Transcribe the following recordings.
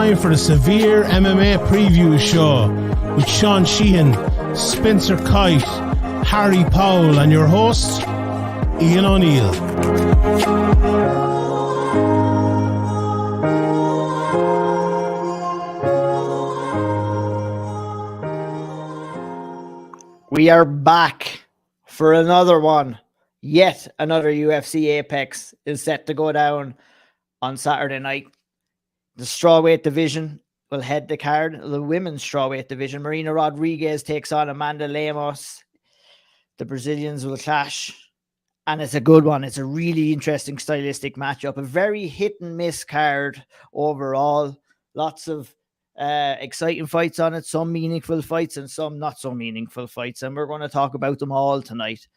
time for the Severe MMA preview show with Sean Sheehan, Spencer Kite, Harry Powell, and your host, Ian O'Neill. We are back for another one. Yet another UFC Apex is set to go down on Saturday night. The strawweight division will head the card. The women's strawweight division, Marina Rodriguez takes on Amanda Lemos. The Brazilians will clash, and it's a good one. It's a really interesting stylistic matchup. A very hit and miss card overall. Lots of exciting fights on it, some meaningful fights and some not so meaningful fights, and we're going to talk about them all tonight.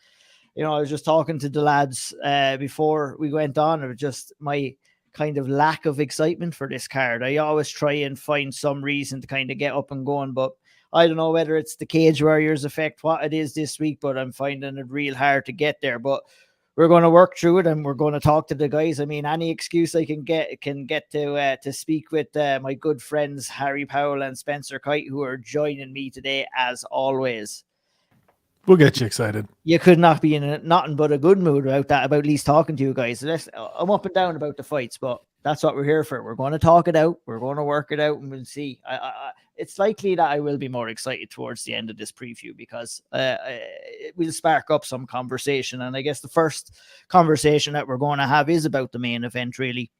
You know, I was just talking to the lads before we went on. It was just my kind of lack of excitement for this card. I always try and find some reason to kind of get up and going, but I don't know whether it's the Cage Warriors effect, what it is this week, but I'm finding it real hard to get there. But we're going to work through it, and we're going to talk to the guys. I mean, any excuse I can get to speak with my good friends Harry Powell and Spencer Kite, who are joining me today as always. We'll get you excited. You could not be in nothing but a good mood about at least talking to you guys. I'm up and down about the fights, but that's what we're here for. We're going to talk it out. We're going to work it out, and we'll see. It's likely that I will be more excited towards the end of this preview because it will spark up some conversation. And I guess the first conversation that we're going to have is about the main event, really.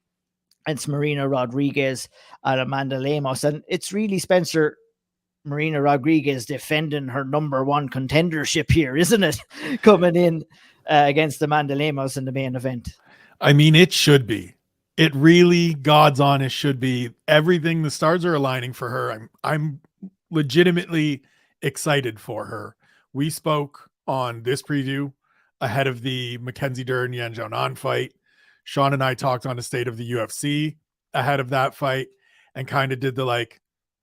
It's Marina Rodriguez and Amanda Lemos. And it's really, Spencer, Marina Rodriguez defending her number one contendership here, isn't it? Coming in against Amanda Lemos in the main event. I mean, it should be. It really, God's honest, should be. Everything, the stars are aligning for her. I'm legitimately excited for her. We spoke on this preview ahead of the Mackenzie Dern Yan Xiaonan fight. Sean and I talked on the state of the UFC ahead of that fight and kind of did the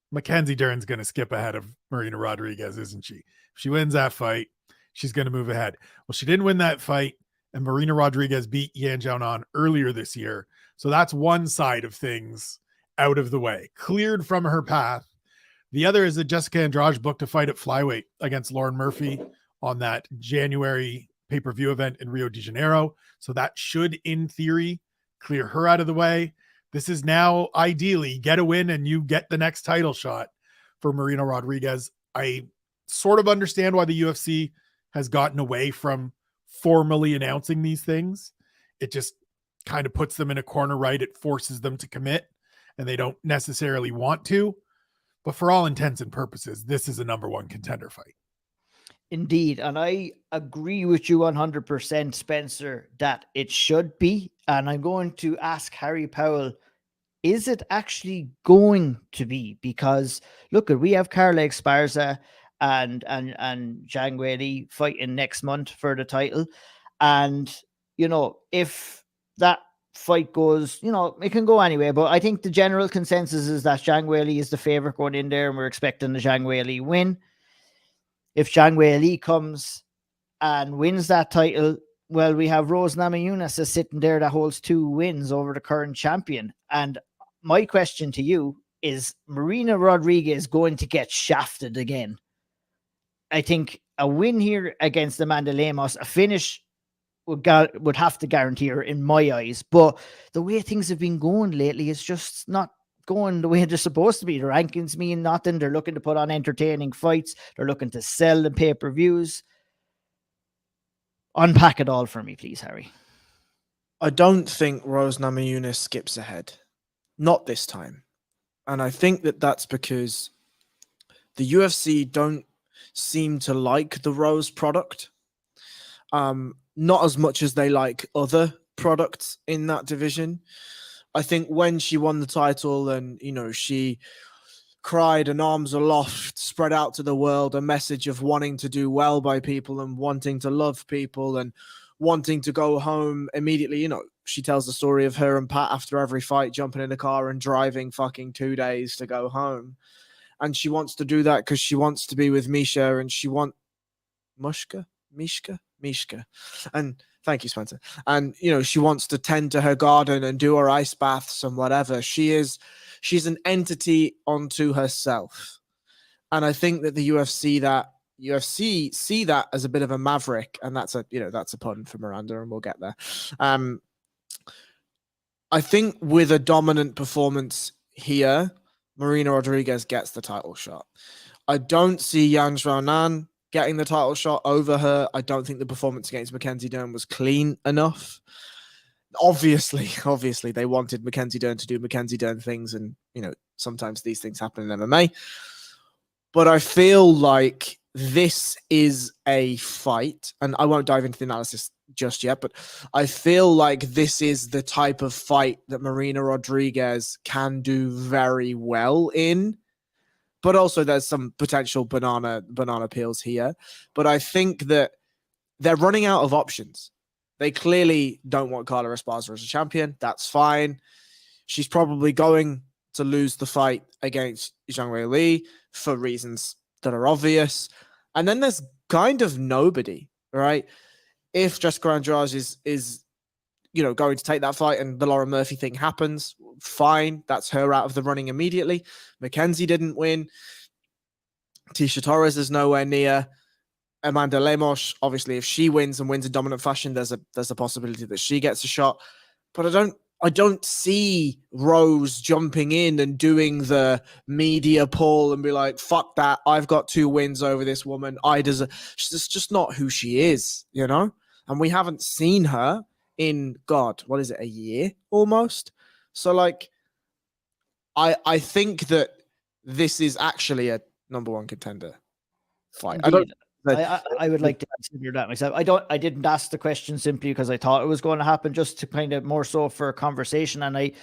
Mackenzie Dern's going to skip ahead of Marina Rodriguez, isn't she? If she wins that fight, she's going to move ahead. Well, she didn't win that fight, and Marina Rodriguez beat Yan Xiaonan earlier this year. So that's one side of things out of the way, cleared from her path. The other is that Jessica Andrade booked a fight at flyweight against Lauren Murphy on that January pay-per-view event in Rio de Janeiro. So that should, in theory, clear her out of the way. This is now ideally get a win and you get the next title shot for Marina Rodriguez. I sort of understand why the UFC has gotten away from formally announcing these things. It just kind of puts them in a corner, right? It forces them to commit and they don't necessarily want to. But for all intents and purposes, this is a number one contender fight. Indeed. And I agree with you 100%, Spencer, that it should be. And I'm going to ask Harry Powell, is it actually going to be? Because look, we have Carla Esparza and Zhang Weili fighting next month for the title. And, you know, if that fight goes, you know, it can go anyway, but I think the general consensus is that Zhang Weili is the favorite going in there, and we're expecting the Zhang Weili win. If Zhang Weili comes and wins that title, well, we have Rose Namajunas sitting there that holds 2 wins over the current champion. And my question to you is, Marina Rodriguez going to get shafted again? I think a win here against Amanda Lemos, a finish would have to guarantee her in my eyes. But the way things have been going lately is just not going the way they're supposed to be. The rankings mean nothing. They're looking to put on entertaining fights. They're looking to sell the pay-per-views. Unpack it all for me, please, Harry. I don't think Rose Namajunas skips ahead. Not this time. And I think that that's because the UFC don't seem to like the Rose product. Not as much as they like other products in that division. I think when she won the title and, you know, she cried and arms aloft, spread out to the world, a message of wanting to do well by people and wanting to love people and wanting to go home immediately. You know, she tells the story of her and Pat after every fight, jumping in the car and driving fucking 2 days to go home. And she wants to do that because she wants to be with Misha and she wants Mishka. And thank you, Spencer. And, you know, she wants to tend to her garden and do her ice baths and whatever. She is she's an entity onto herself. And I think that the UFC see that as a bit of a maverick, and that's a pun for Miranda, and we'll get there. I think with a dominant performance here, Marina Rodriguez gets the title shot. I don't see Yan Xiaonan getting the title shot over her. I don't think the performance against Mackenzie Dern was clean enough. Obviously, they wanted Mackenzie Dern to do Mackenzie Dern things, and sometimes these things happen in MMA. But I feel like this is a fight, and I won't dive into the analysis just yet, but I feel like this is the type of fight that Marina Rodriguez can do very well in. But also there's some potential banana peels here. But I think that they're running out of options. They clearly don't want Carla Esparza as a champion. That's fine. She's probably going to lose the fight against Zhang Weili for reasons that are obvious. And then there's kind of nobody, right? If Jessica Andrade is going to take that fight and the Lauren Murphy thing happens, fine. That's her out of the running immediately. Mackenzie didn't win. Tisha Torres is nowhere near. Amanda Lemos, obviously, if she wins and wins in dominant fashion, there's a possibility that she gets a shot. But I don't see Rose jumping in and doing the media pull and be like, fuck that, I've got 2 wins over this woman. It's just not who she is, And we haven't seen her in, God, what is it, a year almost? So, I think that this is actually a number 1 contender fight. I would like to consider that myself. I didn't ask the question simply because I thought it was going to happen, just to kind of more so for a conversation. And I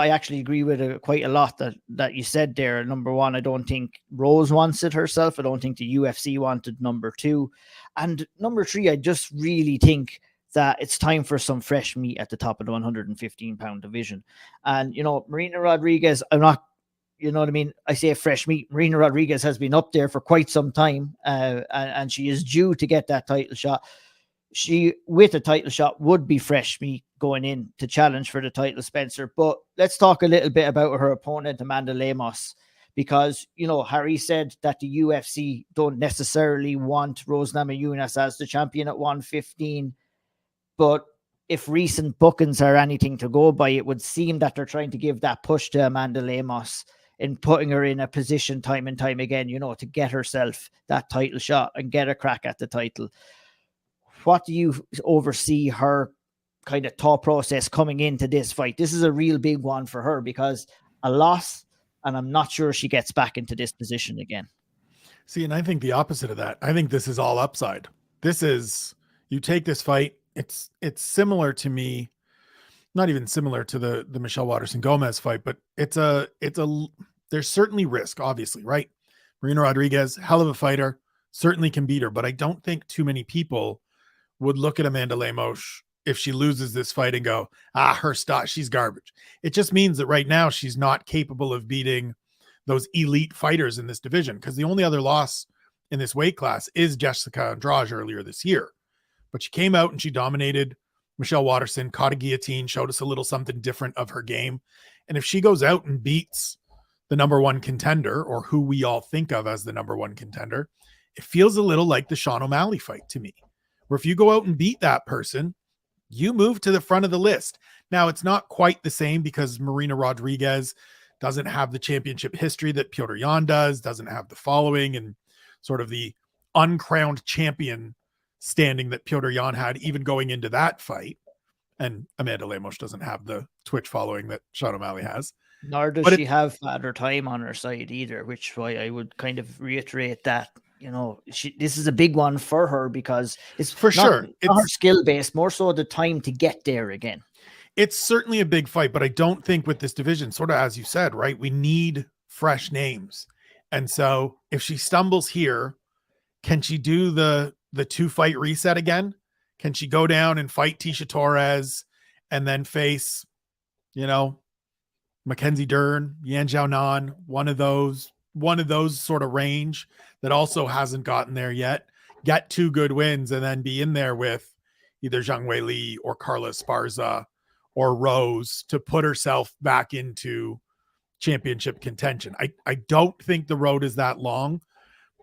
actually agree with quite a lot that you said there. Number 1, I don't think Rose wants it herself. I don't think the UFC wanted number 2. And number 3, I just really think that it's time for some fresh meat at the top of the 115-pound division. And, Marina Rodriguez, I'm not, you know what I mean? I say fresh meat. Marina Rodriguez has been up there for quite some time, and she is due to get that title shot. She, with a title shot, would be fresh meat going in to challenge for the title, Spencer. But let's talk a little bit about her opponent, Amanda Lemos, because, Harry said that the UFC don't necessarily want Rose Namajunas as the champion at 115. But if recent bookings are anything to go by, it would seem that they're trying to give that push to Amanda Lemos in putting her in a position time and time again, to get herself that title shot and get a crack at the title. What do you oversee her kind of thought process coming into this fight? This is a real big one for her, because a loss, and I'm not sure she gets back into this position again. See, and I think the opposite of that. I think this is all upside. This is, you take this fight, it's similar to me, not even similar to the Michelle Waterson Gomez fight, but there's certainly risk, obviously, right? Marina Rodriguez, hell of a fighter, certainly can beat her, but I don't think too many people would look at Amanda Lemos if she loses this fight and go, her stock, she's garbage. It just means that right now she's not capable of beating those elite fighters in this division, because the only other loss in this weight class is Jessica Andrade earlier this year. But she came out and she dominated Michelle Waterson, caught a guillotine, showed us a little something different of her game. And if she goes out and beats the number 1 contender, or who we all think of as the number 1 contender, it feels a little like the Sean O'Malley fight to me, where if you go out and beat that person, you move to the front of the list. Now, it's not quite the same, because Marina Rodriguez doesn't have the championship history that Petr Yan doesn't have the following and sort of the uncrowned champion standing that Petr Yan had even going into that fight. And Amanda Lemos doesn't have the Twitch following that Sean O'Malley has. Nor does she have Father Time on her side either, which why I would kind of reiterate that, this is a big one for her, because it's for sure it's her skill base, more so the time to get there again. It's certainly a big fight, but I don't think with this division, sort of as you said, right, we need fresh names. And so if she stumbles here, can she do the 2-fight reset again? Can she go down and fight Tisha Torres and then face, Mackenzie Dern, Yan Xiaonan, one of those sort of range that also hasn't gotten there yet, get 2 good wins, and then be in there with either Zhang Weili or Carla Esparza or Rose to put herself back into championship contention. I don't think the road is that long,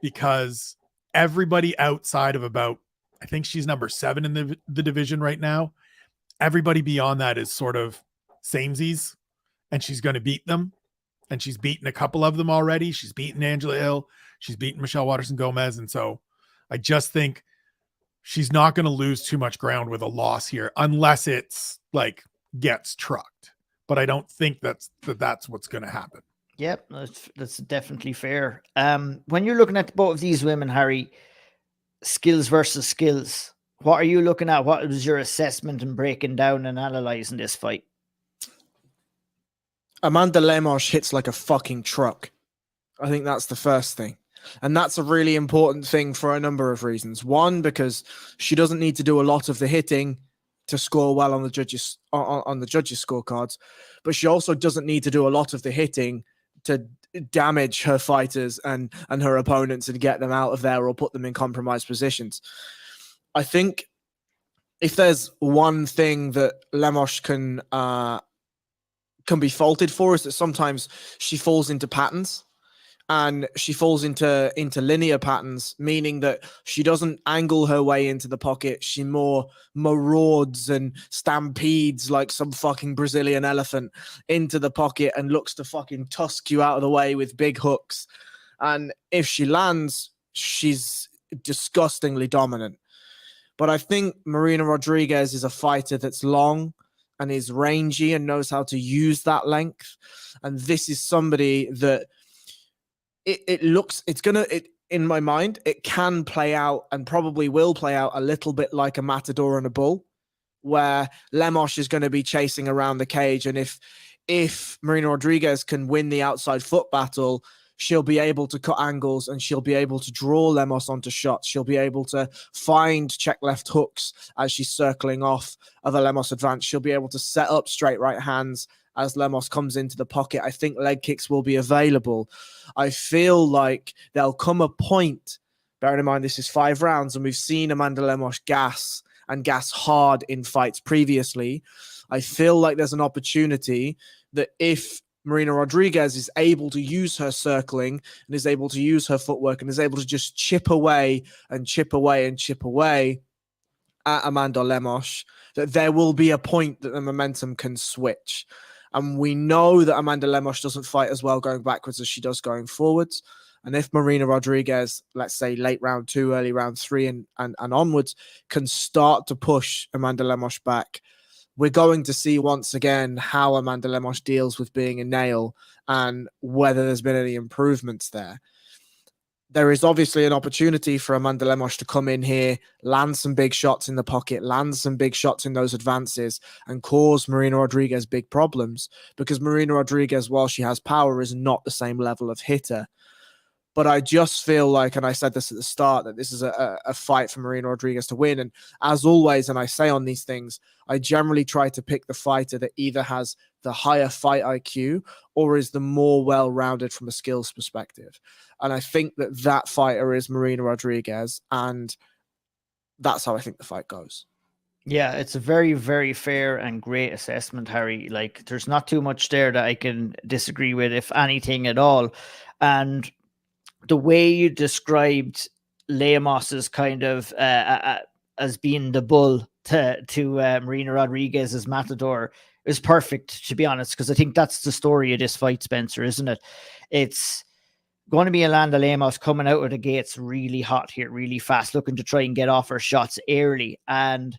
because everybody outside of about, I think she's number 7 in the division right now. Everybody beyond that is sort of samesies, and she's going to beat them. And she's beaten a couple of them already. She's beaten Angela Hill. She's beaten Michelle Waterson-Gomez. And so I just think she's not going to lose too much ground with a loss here, unless it's like gets trucked. But I don't think that's what's going to happen. Yep, that's definitely fair. When you're looking at both of these women, Harry, skills versus skills, what are you looking at? What was your assessment and breaking down and analyzing this fight? Amanda Lemos hits like a fucking truck. I think that's the first thing. And that's a really important thing for a number of reasons. One, because she doesn't need to do a lot of the hitting to score well on the judges scorecards, but she also doesn't need to do a lot of the hitting to damage her fighters and her opponents and get them out of there or put them in compromised positions. I think if there's one thing that Lemos can be faulted for, is that sometimes she falls into patterns, and she falls into linear patterns, meaning that she doesn't angle her way into the pocket. She more marauds and stampedes like some fucking Brazilian elephant into the pocket and looks to fucking tusk you out of the way with big hooks. And if she lands, she's disgustingly dominant. But I think Marina Rodriguez is a fighter that's long and is rangy and knows how to use that length. And this is somebody that in my mind, it can play out and probably will play out a little bit like a matador and a bull, where Lemos is going to be chasing around the cage. And if Marina Rodriguez can win the outside foot battle, she'll be able to cut angles and she'll be able to draw Lemos onto shots. She'll be able to find check left hooks as she's circling off of a Lemos advance. She'll be able to set up straight right hands as Lemos comes into the pocket. I think leg kicks will be available. I feel like there'll come a point, bearing in mind this is 5 rounds, and we've seen Amanda Lemos gas hard in fights previously. I feel like there's an opportunity that if Marina Rodriguez is able to use her circling and is able to use her footwork and is able to just chip away and chip away and chip away at Amanda Lemos, that there will be a point that the momentum can switch. And we know that Amanda Lemos doesn't fight as well going backwards as she does going forwards. And if Marina Rodriguez, let's say late round 2, early round 3 and onwards, can start to push Amanda Lemos back, we're going to see once again how Amanda Lemos deals with being a nail and whether there's been any improvements there. There is obviously an opportunity for Amanda Lemos to come in here, land some big shots in the pocket, land some big shots in those advances, and cause Marina Rodriguez big problems, because Marina Rodriguez, while she has power, is not the same level of hitter. But I just feel like, and I said this at the start, that this is a fight for Marina Rodriguez to win. And as always, and I say on these things, I generally try to pick the fighter that either has the higher fight IQ or is the more well-rounded from a skills perspective. And I think that fighter is Marina Rodriguez, and that's how I think the fight goes. Yeah, it's a very, very fair and great assessment, Harry. Like, there's not too much there that I can disagree with, if anything at all. And the way you described Lemos as kind of as being the bull to Marina Rodriguez as Matador is perfect, to be honest, because I think that's the story of this fight, Spencer, isn't it? It's going to be Amanda Lemos coming out of the gates really hot here, really fast, looking to try and get off her shots early. And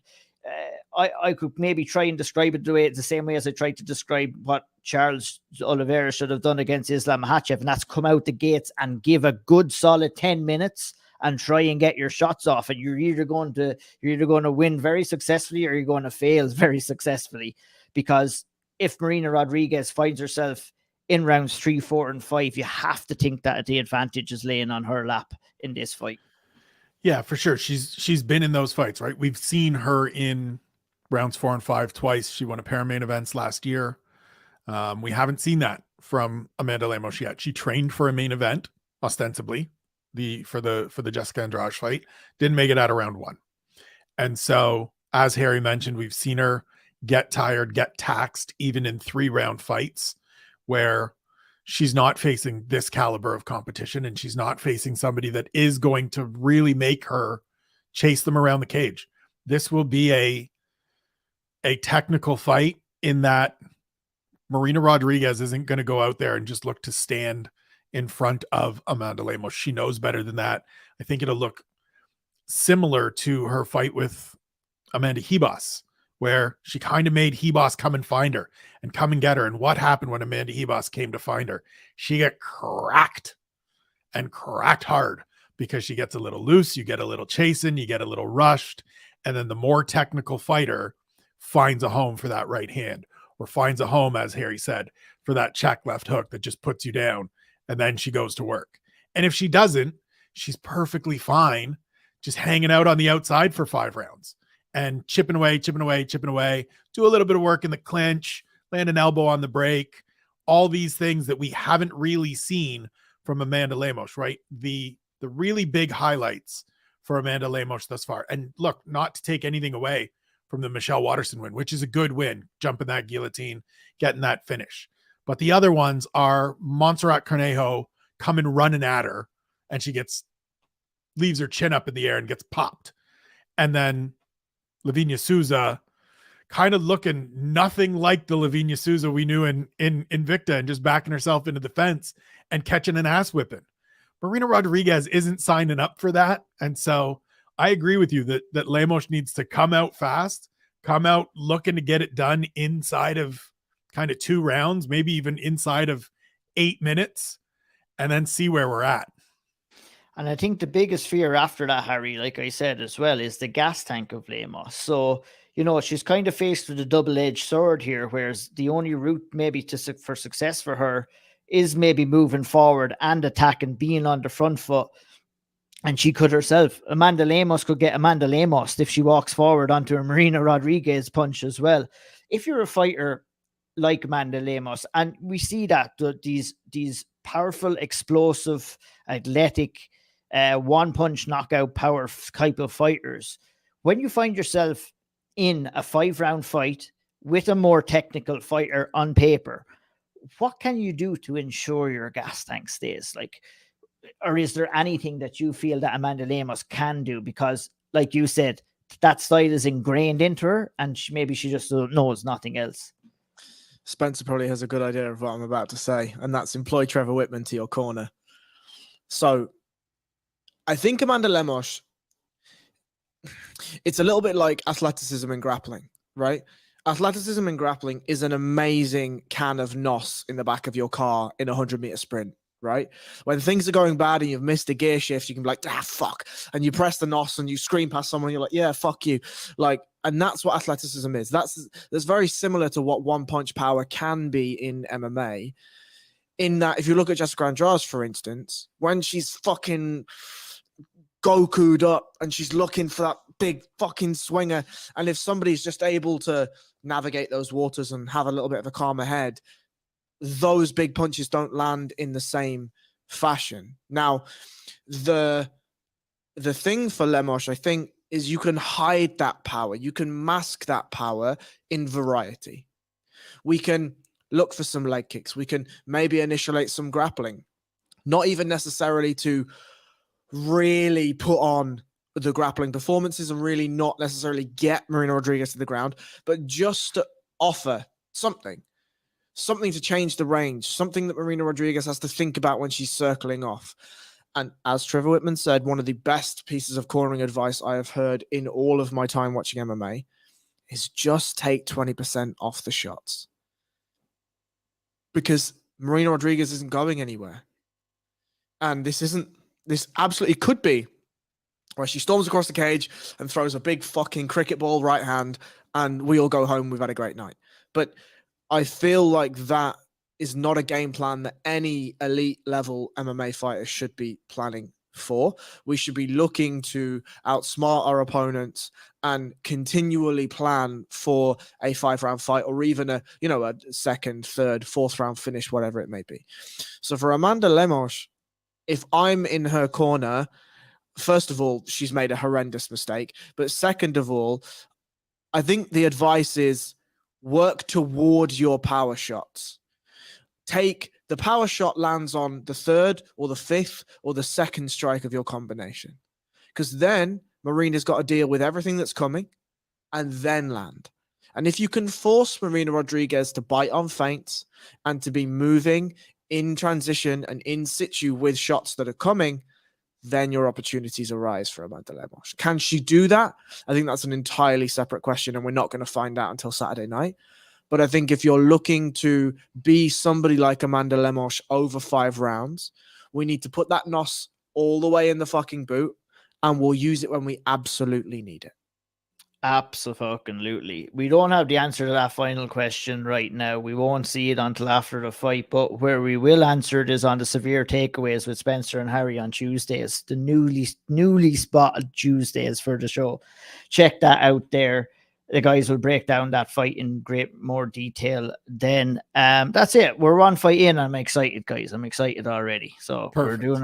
I could maybe try and describe it the same way as I tried to describe what Charles Oliveira should have done against Islam Makhachev, and that's come out the gates and give a good solid 10 minutes and try and get your shots off. And you're either going to win very successfully or you're going to fail very successfully. Because if Marina Rodriguez finds herself in rounds 3, 4, and 5, you have to think that the advantage is laying on her lap in this fight. Yeah, for sure. She's been in those fights, right? We've seen her in rounds 4 and 5 twice. She won a pair of main events last year. We haven't seen that from Amanda Lemos yet. She trained for a main event, ostensibly, for the Jessica Andrade fight. Didn't make it out of round 1. And so, as Harry mentioned, we've seen her get tired, get taxed, even in 3-round fights, where she's not facing this caliber of competition, and she's not facing somebody that is going to really make her chase them around the cage. This will be a technical fight in that Marina Rodriguez isn't going to go out there and just look to stand in front of Amanda Lemos. She knows better than that. I think it'll look similar to her fight with Amanda Hebos, where she kind of made Hebos come and find her and come and get her. And what happened when Amanda Hebos came to find her? She got cracked, and cracked hard, because she gets a little loose, you get a little chasing, you get a little rushed, and then the more technical fighter finds a home for that right hand, or finds a home, as Harry said, for that check left hook that just puts you down, and then she goes to work. And if she doesn't, she's perfectly fine just hanging out on the outside for 5 rounds and chipping away, do a little bit of work in the clinch, land an elbow on the break, all these things that we haven't really seen from Amanda Lemos, right? The really big highlights for Amanda Lemos thus far. And look, not to take anything away from the Michelle Waterson win, which is a good win, jumping that guillotine, getting that finish. But the other ones are Montserrat Cornejo coming running at her, and she leaves her chin up in the air and gets popped. And then Lavinia Souza kind of looking nothing like the Lavinia Souza we knew in Invicta, and just backing herself into the fence and catching an ass whipping. Marina Rodriguez isn't signing up for that. And so I agree with you that Lemos needs to come out fast, come out looking to get it done inside of kind of 2 rounds, maybe even inside of 8 minutes, and then see where we're at. And I think the biggest fear after that, Harry, like I said as well, is the gas tank of Lemos. So, she's kind of faced with a double-edged sword here, whereas the only route maybe for success for her is maybe moving forward and attacking, being on the front foot. And she could herself, Amanda Lemos could get Amanda Lemos if she walks forward onto a Marina Rodriguez punch as well. If you're a fighter like Amanda Lemos, and we see that these powerful, explosive, athletic, one-punch knockout power type of fighters, when you find yourself in a 5-round fight with a more technical fighter on paper, what can you do to ensure your gas tank stays? Or is there anything that you feel that Amanda Lemos can do? Because, like you said, that style is ingrained into her, and maybe she just knows nothing else. Spencer probably has a good idea of what I'm about to say, and that's employ Trevor Whitman to your corner. So I think Amanda Lemos, it's a little bit like athleticism and grappling, right? Athleticism and grappling is an amazing can of NOS in the back of your car in a 100-meter sprint, right? When things are going bad and you've missed a gear shift, you can be like, fuck. And you press the NOS and you scream past someone, and you're like, yeah, fuck you. And that's what athleticism is. That's very similar to what one-punch power can be in MMA. In that, if you look at Jessica Andrade, for instance, when she's fucking Goku'd up and she's looking for that big fucking swinger, and if somebody's just able to navigate those waters and have a little bit of a calmer head, those big punches don't land in the same fashion. Now, the thing for Lemos, I think, is you can hide that power. You can mask that power in variety. We can look for some leg kicks. We can maybe initiate some grappling, not even necessarily to really put on the grappling performances and really not necessarily get Marina Rodriguez to the ground, but just to offer something to change the range, something that Marina Rodriguez has to think about when she's circling off. And as Trevor Whitman said, one of the best pieces of cornering advice I have heard in all of my time watching MMA is just take 20% off the shots. Because Marina Rodriguez isn't going anywhere. And this absolutely could be where she storms across the cage and throws a big fucking cricket ball right hand, and we all go home, we've had a great night. But I feel like that is not a game plan that any elite level MMA fighter should be planning for. We should be looking to outsmart our opponents and continually plan for a 5-round fight, or even a second, third, 4th round finish, whatever it may be. So for Amanda Lemos, if I'm in her corner, first of all, she's made a horrendous mistake. But second of all, I think the advice is work toward your power shots. Take the power shot lands on the third or the fifth or the second strike of your combination. Because then Marina's got to deal with everything that's coming and then land. And if you can force Marina Rodriguez to bite on feints and to be moving in transition and in situ with shots that are coming, then your opportunities arise for Amanda Lemos. Can she do that? I think that's an entirely separate question, and we're not going to find out until Saturday night. But I think if you're looking to be somebody like Amanda Lemos over 5 rounds, we need to put that NOS all the way in the fucking boot, and we'll use it when we absolutely need it. Absolutely. We don't have the answer to that final question right now. We won't see it until after the fight, but where we will answer it is on the severe takeaways with Spencer and Harry on Tuesdays, the newly spotted Tuesdays for the show. Check that out there. The guys will break down that fight in more detail then. That's it. We're one fight in. I'm excited, guys. I'm excited already. So Perfect. We're doing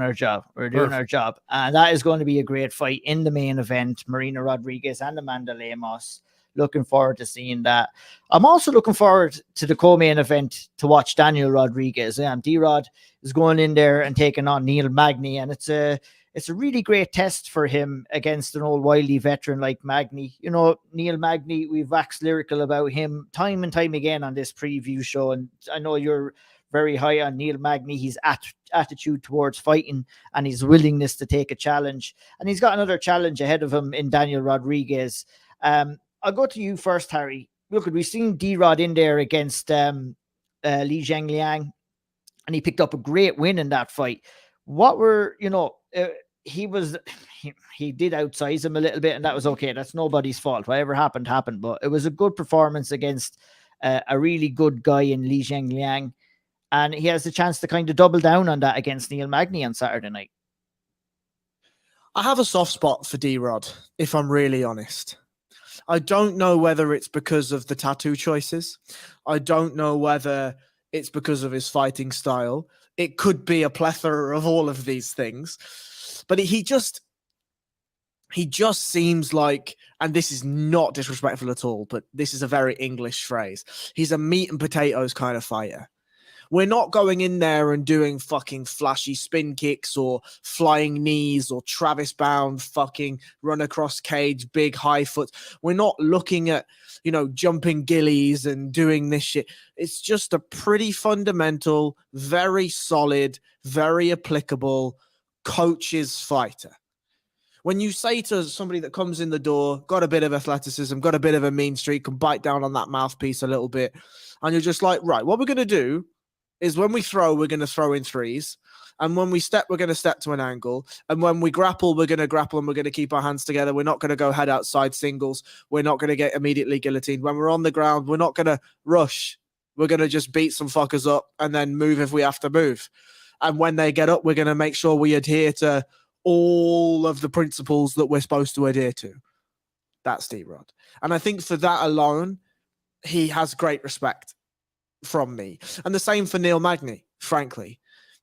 our job. And that is going to be a great fight in the main event. Marina Rodriguez and Amanda Lemos. Looking forward to seeing that. I'm also looking forward to the co-main event to watch Daniel Rodriguez. D-Rod is going in there and taking on Neil Magny, and it's a really great test for him against an old wily veteran like Magny. You know, Neil Magny, we've waxed lyrical about him time and time again on this preview show. And I know you're very high on Neil Magny. His attitude towards fighting and his willingness to take a challenge. And he's got another challenge ahead of him in Daniel Rodriguez. I'll go to you first, Harry. Look, we've seen D-Rod in there against Li Zhengliang, and he picked up a great win in that fight. What were, he did outsize him a little bit, and that was okay. That's nobody's fault. Whatever happened. But it was a good performance against a really good guy in Li Zhengliang, and he has the chance to kind of double down on that against Neil Magny on Saturday night. I have a soft spot for D-Rod, if I'm really honest. I don't know whether it's because of the tattoo choices. I don't know whether it's because of his fighting style. It could be a plethora of all of these things. But he just seems like, and this is not disrespectful at all, but this is a very English phrase. He's a meat and potatoes kind of fighter. We're not going in there and doing fucking flashy spin kicks or flying knees or Travis Bound fucking run across cage, big high foot. We're not looking at, jumping gillies and doing this shit. It's just a pretty fundamental, very solid, very applicable coach's fighter. When you say to somebody that comes in the door, got a bit of athleticism, got a bit of a mean streak, can bite down on that mouthpiece a little bit, and you're just like, right, what we're going to do is when we throw, we're going to throw in threes. And when we step, we're going to step to an angle. And when we grapple, we're going to grapple and we're going to keep our hands together. We're not going to go head outside singles. We're not going to get immediately guillotined. When we're on the ground, we're not going to rush. We're going to just beat some fuckers up and then move if we have to move. And when they get up, we're going to make sure we adhere to all of the principles that we're supposed to adhere to. That's D-Rod. And I think for that alone, he has great respect from me. And the same for Neil Magny, frankly.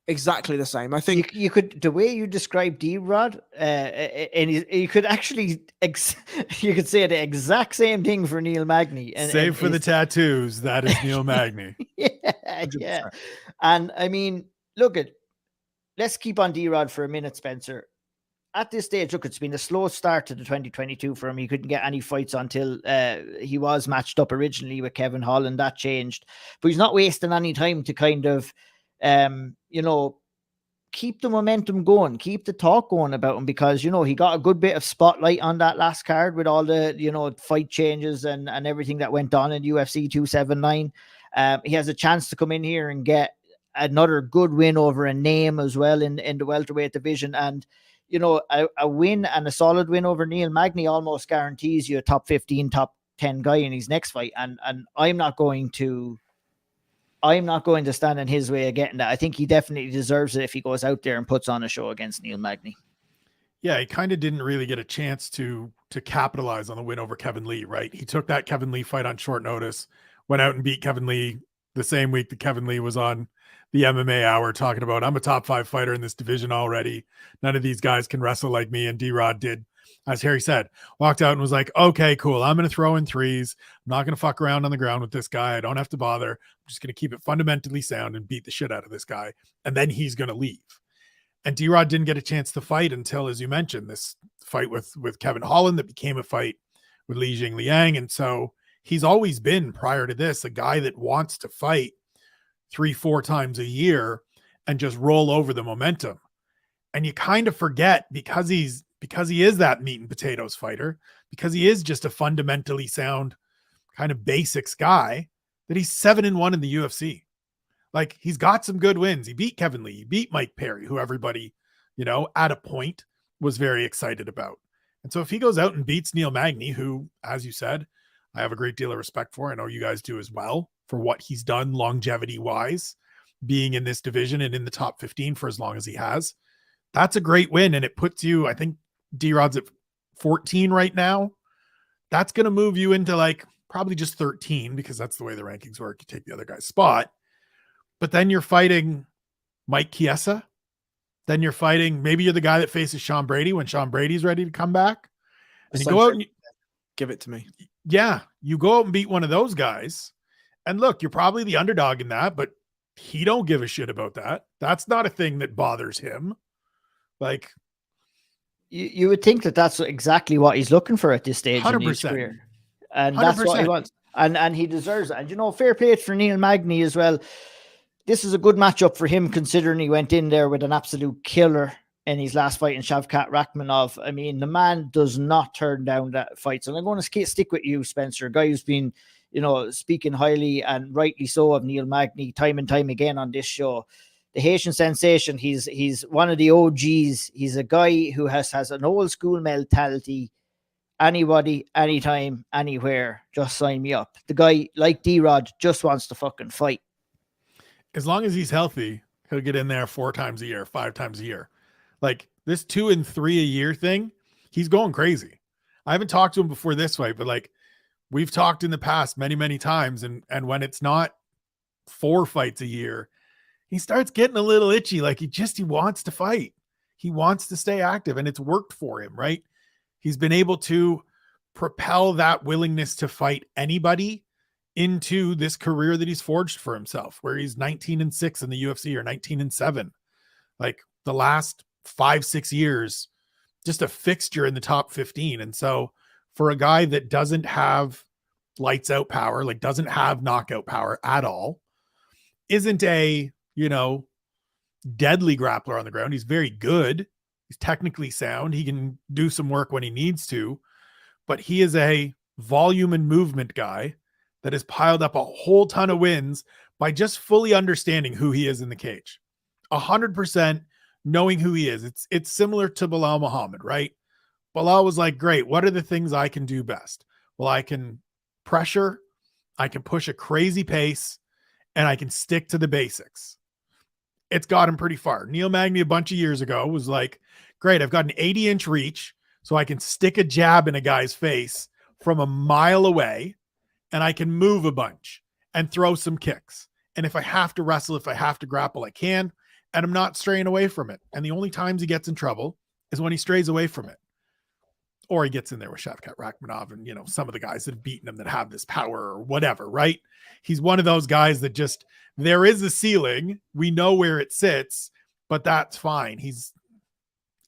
Exactly the same. I think you could, the way you describe D-Rod, and you could actually, you could say the exact same thing for Neil Magny. Save for the tattoos, that is Neil Magny. Yeah. And I mean, let's keep on D-Rod for a minute, Spencer. At this stage, it's been a slow start to the 2022 for him. He couldn't get any fights until he was matched up originally with Kevin Holland. That changed. But he's not wasting any time to kind of, keep the momentum going, keep the talk going about him, because, he got a good bit of spotlight on that last card with all the, fight changes and everything that went on in UFC 279. He has a chance to come in here and get another good win over a name as well in the welterweight division. And, a win and a solid win over Neil Magny almost guarantees you a top 15, top 10 guy in his next fight. And I'm not going to stand in his way of getting that. I think he definitely deserves it if he goes out there and puts on a show against Neil Magny. Yeah, he kind of didn't really get a chance to capitalize on the win over Kevin Lee, right? He took that Kevin Lee fight on short notice, went out and beat Kevin Lee the same week that Kevin Lee was on the MMA Hour talking about, I'm a top 5 fighter in this division already. None of these guys can wrestle like me. And D-Rod did, as Harry said, walked out and was like, okay, cool. I'm going to throw in threes. I'm not going to fuck around on the ground with this guy. I don't have to bother. I'm just going to keep it fundamentally sound and beat the shit out of this guy. And then he's going to leave. And D-Rod didn't get a chance to fight until, as you mentioned, this fight with Kevin Holland that became a fight with Li Jingliang. And so he's always been, prior to this, a guy that wants to fight 3-4 times a year and just roll over the momentum. And you kind of forget, because he is that meat and potatoes fighter, because he is just a fundamentally sound kind of basics guy, that he's 7-1 in the UFC. Like, he's got some good wins. He beat Kevin Lee, he beat Mike Perry, who everybody, at a point was very excited about. And so if he goes out and beats Neil Magny, who, as you said, I have a great deal of respect for, I know you guys do as well, for what he's done longevity wise, being in this division and in the top 15 for as long as he has, that's a great win. And it puts you, I think D-Rod's at 14 right now. That's going to move you into like probably just 13, because that's the way the rankings work. You take the other guy's spot, but then you're fighting Mike Chiesa. Then you're fighting, maybe you're the guy that faces Sean Brady when Sean Brady's ready to come back. And you go out and give it to me. Yeah. You go out and beat one of those guys. And look, you're probably the underdog in that, but he don't give a shit about that. That's not a thing that bothers him. Like, you would think that that's exactly what he's looking for at this stage 100%. in his career. And that's what he wants. And he deserves it. And, fair play for Neil Magny as well. This is a good matchup for him, considering he went in there with an absolute killer in his last fight in Shavkat Rakhmonov. I mean, the man does not turn down that fight. So I'm going to stick with you, Spencer, a guy who's been, speaking highly and rightly so of Neil Magny time and time again on this show. The Haitian sensation, he's one of the OGs. He's a guy who has an old school mentality. Anybody, anytime, anywhere, just sign me up. The guy, like D-Rod, just wants to fucking fight. As long as he's healthy, he'll get in there 4 times a year, 5 times a year. Like, this 2 and 3 a year thing, he's going crazy. I haven't talked to him before this fight, but like, we've talked in the past many, many times. And when it's not 4 fights a year, he starts getting a little itchy. Like, he wants to fight. He wants to stay active, and it's worked for him, right? He's been able to propel that willingness to fight anybody into this career that he's forged for himself, where he's 19-6 in the UFC or 19-7. Like, the last 5-6 years, just a fixture in the top 15. And so for a guy that doesn't have lights out power, like doesn't have knockout power at all, isn't a, deadly grappler on the ground. He's very good. He's technically sound. He can do some work when he needs to, but he is a volume and movement guy that has piled up a whole ton of wins by just fully understanding who he is in the cage. 100% knowing who he is. It's similar to Bilal Muhammad, right? Bilal was like, great, what are the things I can do best? Well, I can pressure, I can push a crazy pace, and I can stick to the basics. It's got him pretty far. Neil Magny a bunch of years ago was like, great, I've got an 80-inch reach, so I can stick a jab in a guy's face from a mile away, and I can move a bunch and throw some kicks. And if I have to wrestle, if I have to grapple, I can, and I'm not straying away from it. And the only times he gets in trouble is when he strays away from it. Or he gets in there with Shavkat Rakhmonov and, some of the guys that have beaten him that have this power or whatever, right? He's one of those guys that just, there is a ceiling. We know where it sits, but that's fine.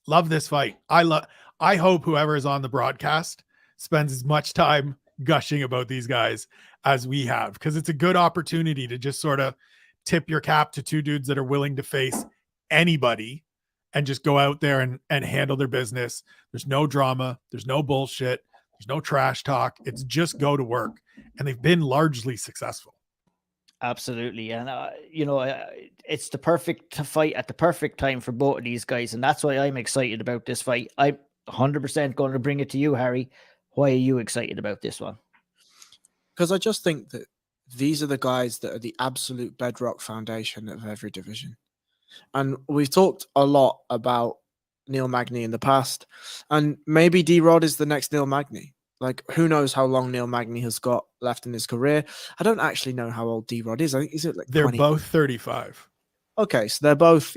Love this fight. I hope whoever is on the broadcast spends as much time gushing about these guys as we have, because it's a good opportunity to just sort of tip your cap to 2 dudes that are willing to face anybody and just go out there and handle their business. There's no drama. There's no bullshit. There's no trash talk. It's just go to work. And they've been largely successful. Absolutely. And, it's the perfect fight at the perfect time for both of these guys. And that's why I'm excited about this fight. I'm 100% going to bring it to you, Harry. Why are you excited about this one? Because I just think that these are the guys that are the absolute bedrock foundation of every division. And we've talked a lot about Neil Magny in the past, and maybe D-Rod is the next Neil Magny. Like, who knows how long Neil Magny has got left in his career? I don't actually know how old D-Rod is. I think is it like They're 20? both 35. Okay, so they're both,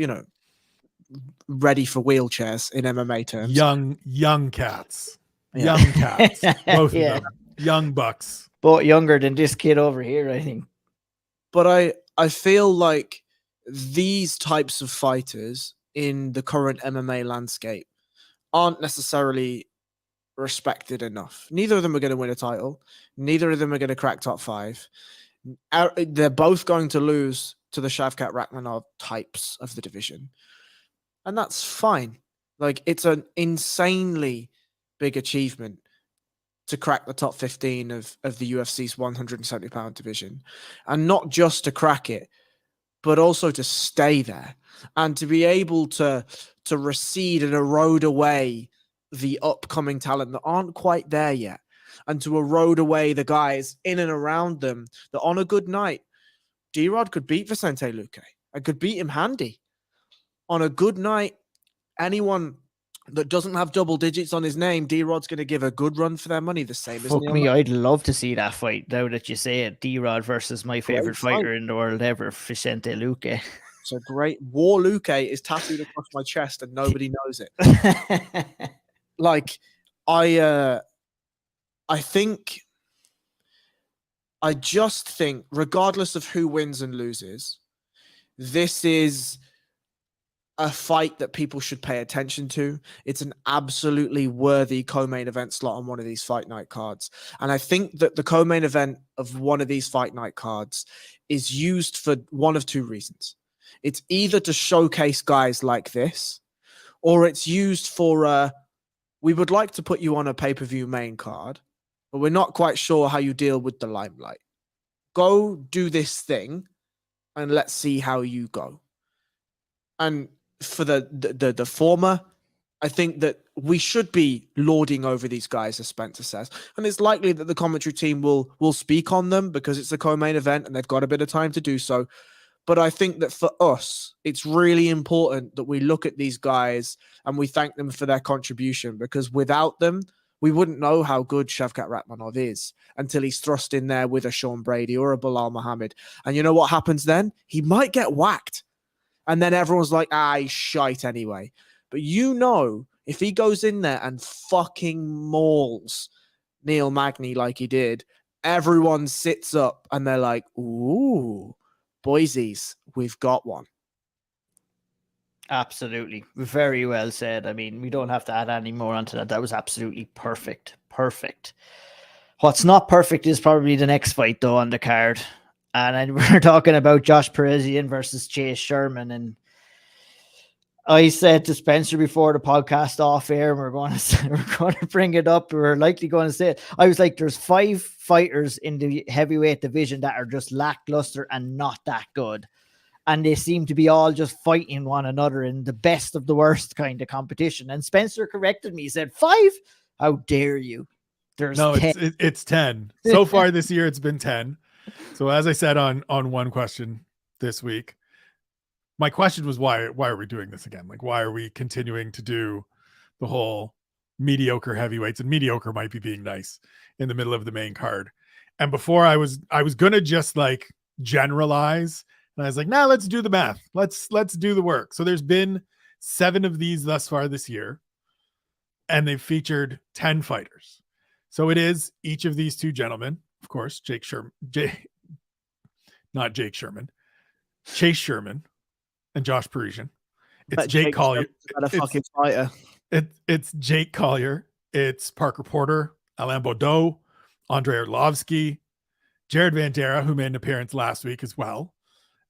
ready for wheelchairs in MMA terms. Young cats. Yeah. Young cats. Both Yeah. of them. Young bucks. But younger than this kid over here, I think. But I feel like these types of fighters in the current MMA landscape aren't necessarily respected enough. Neither of them are going to win a title. Neither of them are going to crack top 5. They're both going to lose to the Shavkat Rakhmonov types of the division. And that's fine. Like, it's an insanely big achievement to crack the top 15 of the UFC's 170-pound division. And not just to crack it, but also to stay there and to be able to recede and erode away the upcoming talent that aren't quite there yet, and to erode away the guys in and around them that on a good night, D-Rod could beat Vicente Luque and could beat him handy. On a good night, anyone that doesn't have double digits on his name, D-Rod's going to give a good run for their money, the same as Fuck Neil me, Magny. I'd love to see that fight. Now that you say it, D-Rod versus my favorite fight. fighter in the world ever, Vicente Luque. It's a great War Luque is tattooed across my chest and nobody knows it. Like, I just think, regardless of who wins and loses, this is a fight that people should pay attention to. It's an absolutely worthy co-main event slot on one of these fight night cards. And I think that the co-main event of one of these fight night cards is used for one of two reasons. It's either to showcase guys like this, or it's used for we would like to put you on a pay-per-view main card, but we're not quite sure how you deal with the limelight. Go do this thing and let's see how you go. And for the former, I think that we should be lording over these guys, as Spencer says. And it's likely that the commentary team will speak on them because it's a co-main event and they've got a bit of time to do so. But I think that for us, it's really important that we look at these guys and we thank them for their contribution, because without them, we wouldn't know how good Shavkat Rakhmonov is until he's thrust in there with a Sean Brady or a Bilal Muhammad. And you know what happens then? He might get whacked. And then everyone's like, he's shite anyway. But if he goes in there and fucking mauls Neil Magny like he did, everyone sits up and they're like, ooh, boysies, we've got one. Absolutely. Very well said. I mean, we don't have to add any more onto that. That was absolutely perfect. Perfect. What's not perfect is probably the next fight, though, on the card. And we're talking about Josh Parisian versus Chase Sherman. And I said to Spencer before the podcast off air, we're going to bring it up. We're likely going to say it. I was like, there's 5 fighters in the heavyweight division that are just lackluster and not that good. And they seem to be all just fighting one another in the best of the worst kind of competition. And Spencer corrected me. He said, 5? How dare you? There's 10. It's 10. So far this year, it's been 10. So as I said on one question this week, my question was, why are we doing this again? Like, why are we continuing to do the whole mediocre heavyweights? And mediocre might be being nice in the middle of the main card. And before I was going to just like generalize, and I was like, nah, let's do the math. Let's do the work. So there's been 7 of these thus far this year, and they've featured 10 fighters. So it is each of these 2 gentlemen, of course, Chase Sherman, and Josh Parisian. It's Jake Collier. It's Jake Collier. It's Parker Porter, Alain Baudot, Andre Arlovsky, Jared Vandera, who made an appearance last week as well.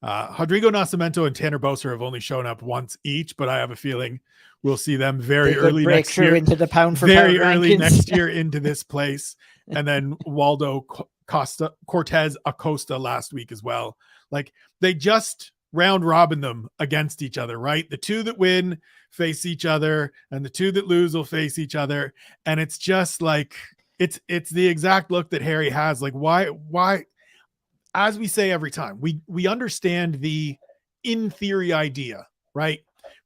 Rodrigo Nascimento and Tanner Boser have only shown up once each, but I have a feeling we'll see them very early next year. Into the pound for very pound early rankings. next year into this place. And then Waldo Cortez Acosta last week as well. Like, they just round robin them against each other, right? The 2 that win face each other, and the 2 that lose will face each other. And it's just like, it's the exact look that Harry has. Like, why, as we say every time, we understand the in theory idea, right?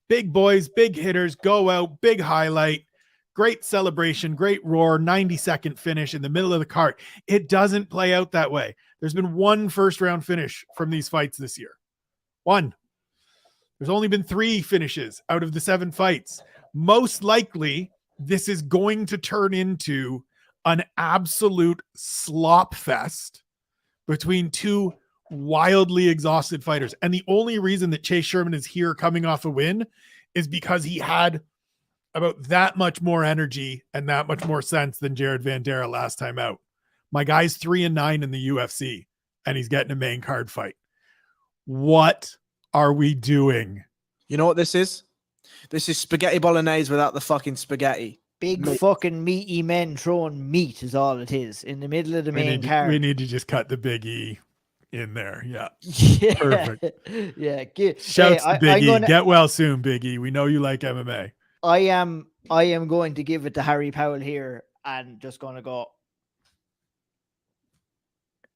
Big boys, big hitters, go out, big highlight, Great celebration, great roar, 90-second finish in the middle of the card. It doesn't play out that way. There's been one first-round finish from these fights this year. One. There's only been 3 finishes out of the 7 fights. Most likely, this is going to turn into an absolute slop fest between 2 wildly exhausted fighters. And the only reason that Chase Sherman is here coming off a win is because he had about that much more energy and that much more sense than Jared Vandera last time out. My guy's 3-9 in the UFC, and he's getting a main card fight. What are we doing? You know what this is? This is spaghetti bolognese without the fucking spaghetti. Big fucking meaty men throwing meat is all it is in the middle of the main card. We need to just cut the Big E in there. Yeah. Yeah. Perfect. Yeah. Shouts to Big E. Get well soon, Big E. We know you like MMA. I am going to give it to Harry Powell here and just going to go.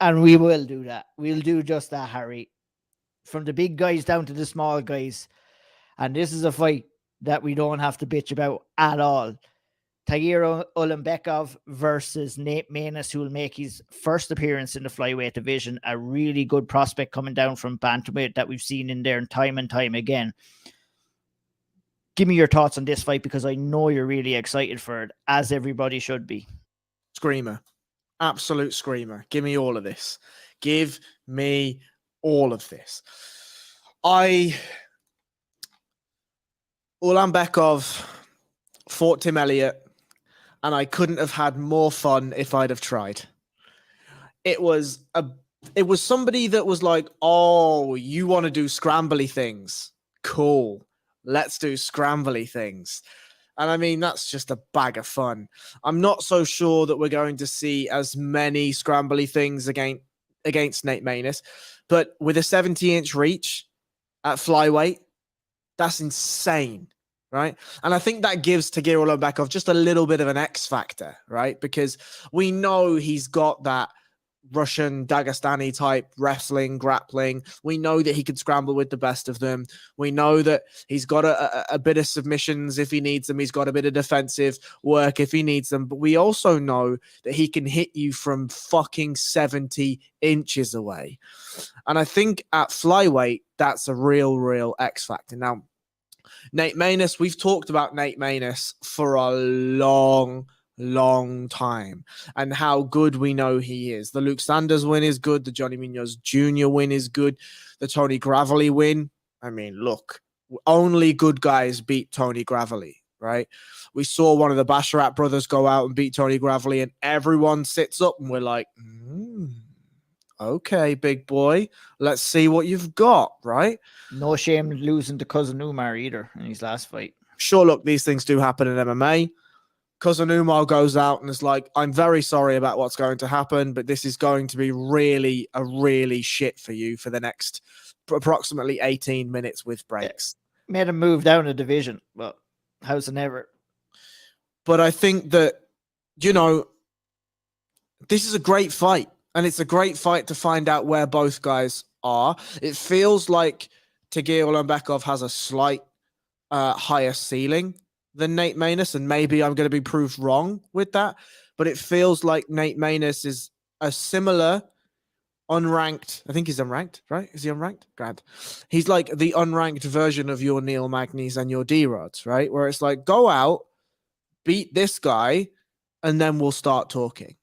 And we will do that. We'll do just that, Harry. From the big guys down to the small guys. And this is a fight that we don't have to bitch about at all. Tagir Ulanbekov versus Nate Maness, who will make his first appearance in the flyweight division. A really good prospect coming down from bantamweight that we've seen in there time and time again. Give me your thoughts on this fight, because I know you're really excited for it, as everybody should be. Screamer. Absolute screamer. Give me all of this. Give me all of this. Ulanbekov fought Tim Elliott, and I couldn't have had more fun if I'd have tried. It was somebody that was like, oh, you want to do scrambly things? Cool. Let's do scrambly things. And I mean, that's just a bag of fun. I'm not so sure that we're going to see as many scrambly things against Nate Maness, but with a 70-inch reach at flyweight, that's insane, right? And I think that gives Tagir Ulanbekov just a little bit of an X factor, right? Because we know he's got that Russian, Dagestani type wrestling, grappling. We know that he can scramble with the best of them. We know that he's got a bit of submissions if he needs them. He's got a bit of defensive work if he needs them. But we also know that he can hit you from fucking 70 inches away. And I think at flyweight, that's a real X factor. Now, Nate Maness, we've talked about Nate Maness for a long time and how good we know he is. The Luke Sanders win is good. The Johnny Munoz Jr. win is good. The Tony Gravely win. I mean, look, only good guys beat Tony Gravely, right? We saw one of the Basharat brothers go out and beat Tony Gravely, and everyone sits up and we're like, okay, big boy, let's see what you've got, right? No shame losing to Cousin Umar either in his last fight. Sure, look, these things do happen in MMA. Cousin Umar goes out and is like, I'm very sorry about what's going to happen, but this is going to be really shit for you for the next approximately 18 minutes with breaks. Made him move down a division, but how's it ever? But I think that, you know, this is a great fight, and it's a great fight to find out where both guys are. It feels like Tagir Ulanbekov has a slight higher ceiling than Nate Maness, and maybe I'm going to be proved wrong with that, but it feels like Nate Maness is a similar unranked, I think he's unranked, right? Is he unranked? Grand. He's like the unranked version of your Neil Magny's and your D-Rods, right? Where it's like, go out, beat this guy, and then we'll start talking.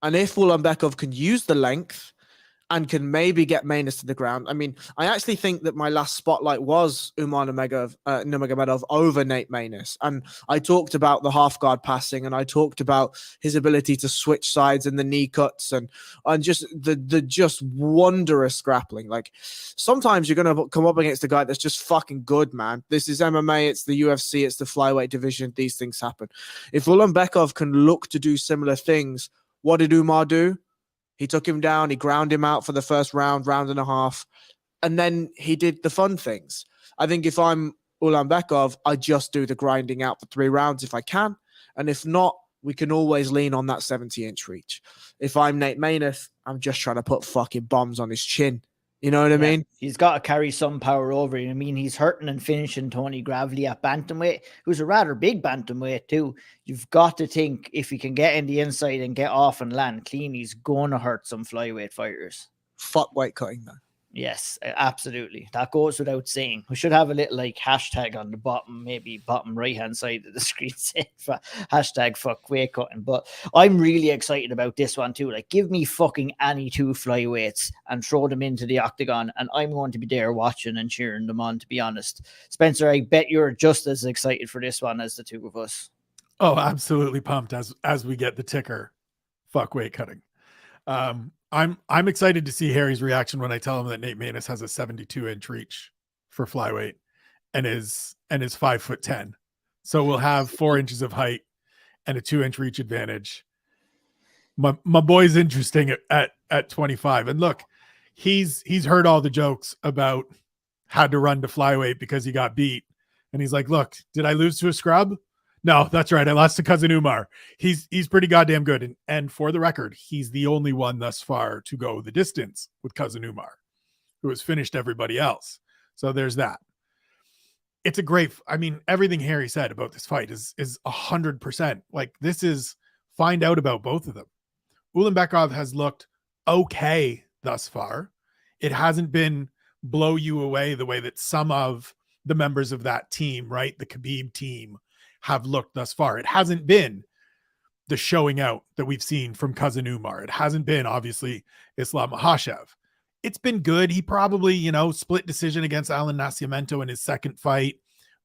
And if Ulanbekov can use the length and can maybe get Maness to the ground. I mean, I actually think that my last spotlight was Umar Nurmagomedov over Nate Maness. And I talked about the half guard passing, and I talked about his ability to switch sides and the knee cuts and just the just wondrous grappling. Like, sometimes you're going to come up against a guy that's just fucking good, man. This is MMA. It's the UFC. It's the flyweight division. These things happen. If Ulanbekov can look to do similar things, what did Umar do? He took him down. He ground him out for the first round and a half. And then he did the fun things. I think if I'm Ulanbekov, I just do the grinding out for 3 rounds if I can. And if not, we can always lean on that 70-inch reach. If I'm Nate Maness, I'm just trying to put fucking bombs on his chin. You know what I mean? He's got to carry some power over him. I mean, he's hurting and finishing Tony Gravely at bantamweight, who's a rather big bantamweight too. You've got to think if he can get in the inside and get off and land clean, he's going to hurt some flyweight fighters. Fuck weight cutting, though. Yes, absolutely. That goes without saying. We should have a little like hashtag on the bottom, maybe bottom right hand side of the screen saying hashtag fuck weight cutting. But I'm really excited about this one too. Like, give me fucking any two flyweights and throw them into the octagon, and I'm going to be there watching and cheering them on, to be honest. Spencer, I bet you're just as excited for this one as the two of us. Oh, absolutely pumped as we get the ticker. Fuck weight cutting. I'm excited to see Harry's reaction when I tell him that Nate Maness has a 72-inch reach for flyweight and is 5'10". So we'll have 4 inches of height and a 2-inch reach advantage. My boy's interesting at 25. And look, he's heard all the jokes about had to run to flyweight because he got beat. And he's like, look, did I lose to a scrub? No, that's right. I lost to Cousin Umar. He's pretty goddamn good. And for the record, he's the only one thus far to go the distance with Cousin Umar, who has finished everybody else. So there's that. It's a great, I mean, everything Harry said about this fight is 100%. Like, this is find out about both of them. Ulanbekov has looked okay thus far. It hasn't been blow you away the way that some of the members of that team, right? The Khabib team have looked thus far. It hasn't been the showing out that we've seen from Cousin Umar. It hasn't been, obviously, Islam Makhachev. It's been good. He probably, split decision against Alan Nascimento in his second fight,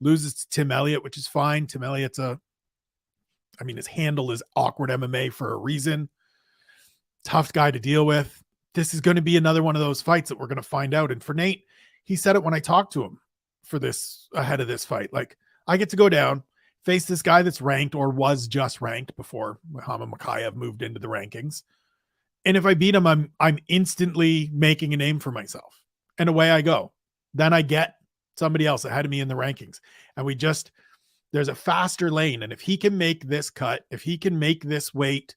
loses to Tim Elliott, which is fine. Tim Elliott's his handle is awkward MMA for a reason. Tough guy to deal with. This is going to be another one of those fights that we're going to find out. And for Nate, he said it when I talked to him for this, ahead of this fight. Like, I get to go down, face this guy that's ranked or was just ranked before Muhammad Makhachev moved into the rankings. And if I beat him, I'm instantly making a name for myself. And away I go. Then I get somebody else ahead of me in the rankings. And there's a faster lane. And if he can make this cut, if he can make this weight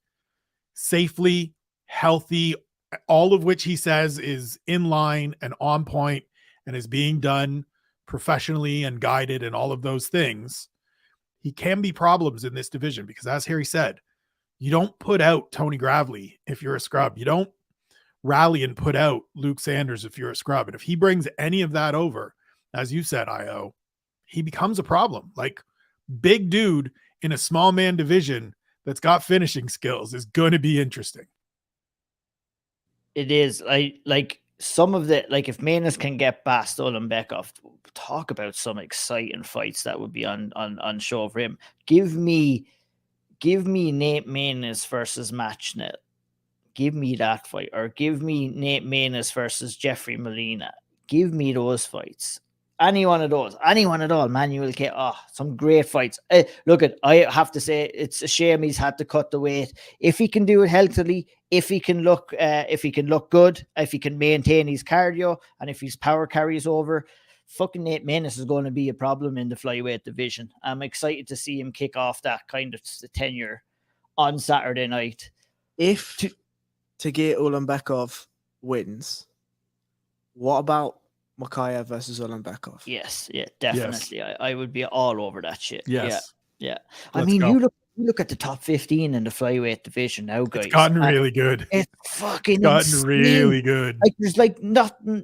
safely, healthy, all of which he says is in line and on point and is being done professionally and guided and all of those things, he can be problems in this division because, as Harry said, you don't put out Tony Gravely if you're a scrub. You don't rally and put out Luke Sanders if you're a scrub. And if he brings any of that over, as you said, IO, he becomes a problem. Like, big dude in a small man division that's got finishing skills is going to be interesting. It is. Like some of the, like, if Maness can get past Ulanbekov, talk about some exciting fights that would be on show for him. Give me Nate Maness versus Matchnet. Give me that fight. Or give me Nate Maness versus Jeffrey Molina. Give me those fights. Any one of those. Anyone at all. Manuel K. Some great fights. Look, I have to say, it's a shame he's had to cut the weight. If he can do it healthily, if he can look good, if he can maintain his cardio, and if his power carries over, fucking Nate Maness is going to be a problem in the flyweight division. I'm excited to see him kick off that kind of tenure on Saturday night. If Tagir Ulanbekov wins, what about Makhachev versus Ulanbekov? Yes, yeah, definitely. Yes. I would be all over that shit. Yes. Yeah. I mean, you look at the top 15 in the flyweight division now, guys. It's gotten really good. It's fucking gotten really good. Like,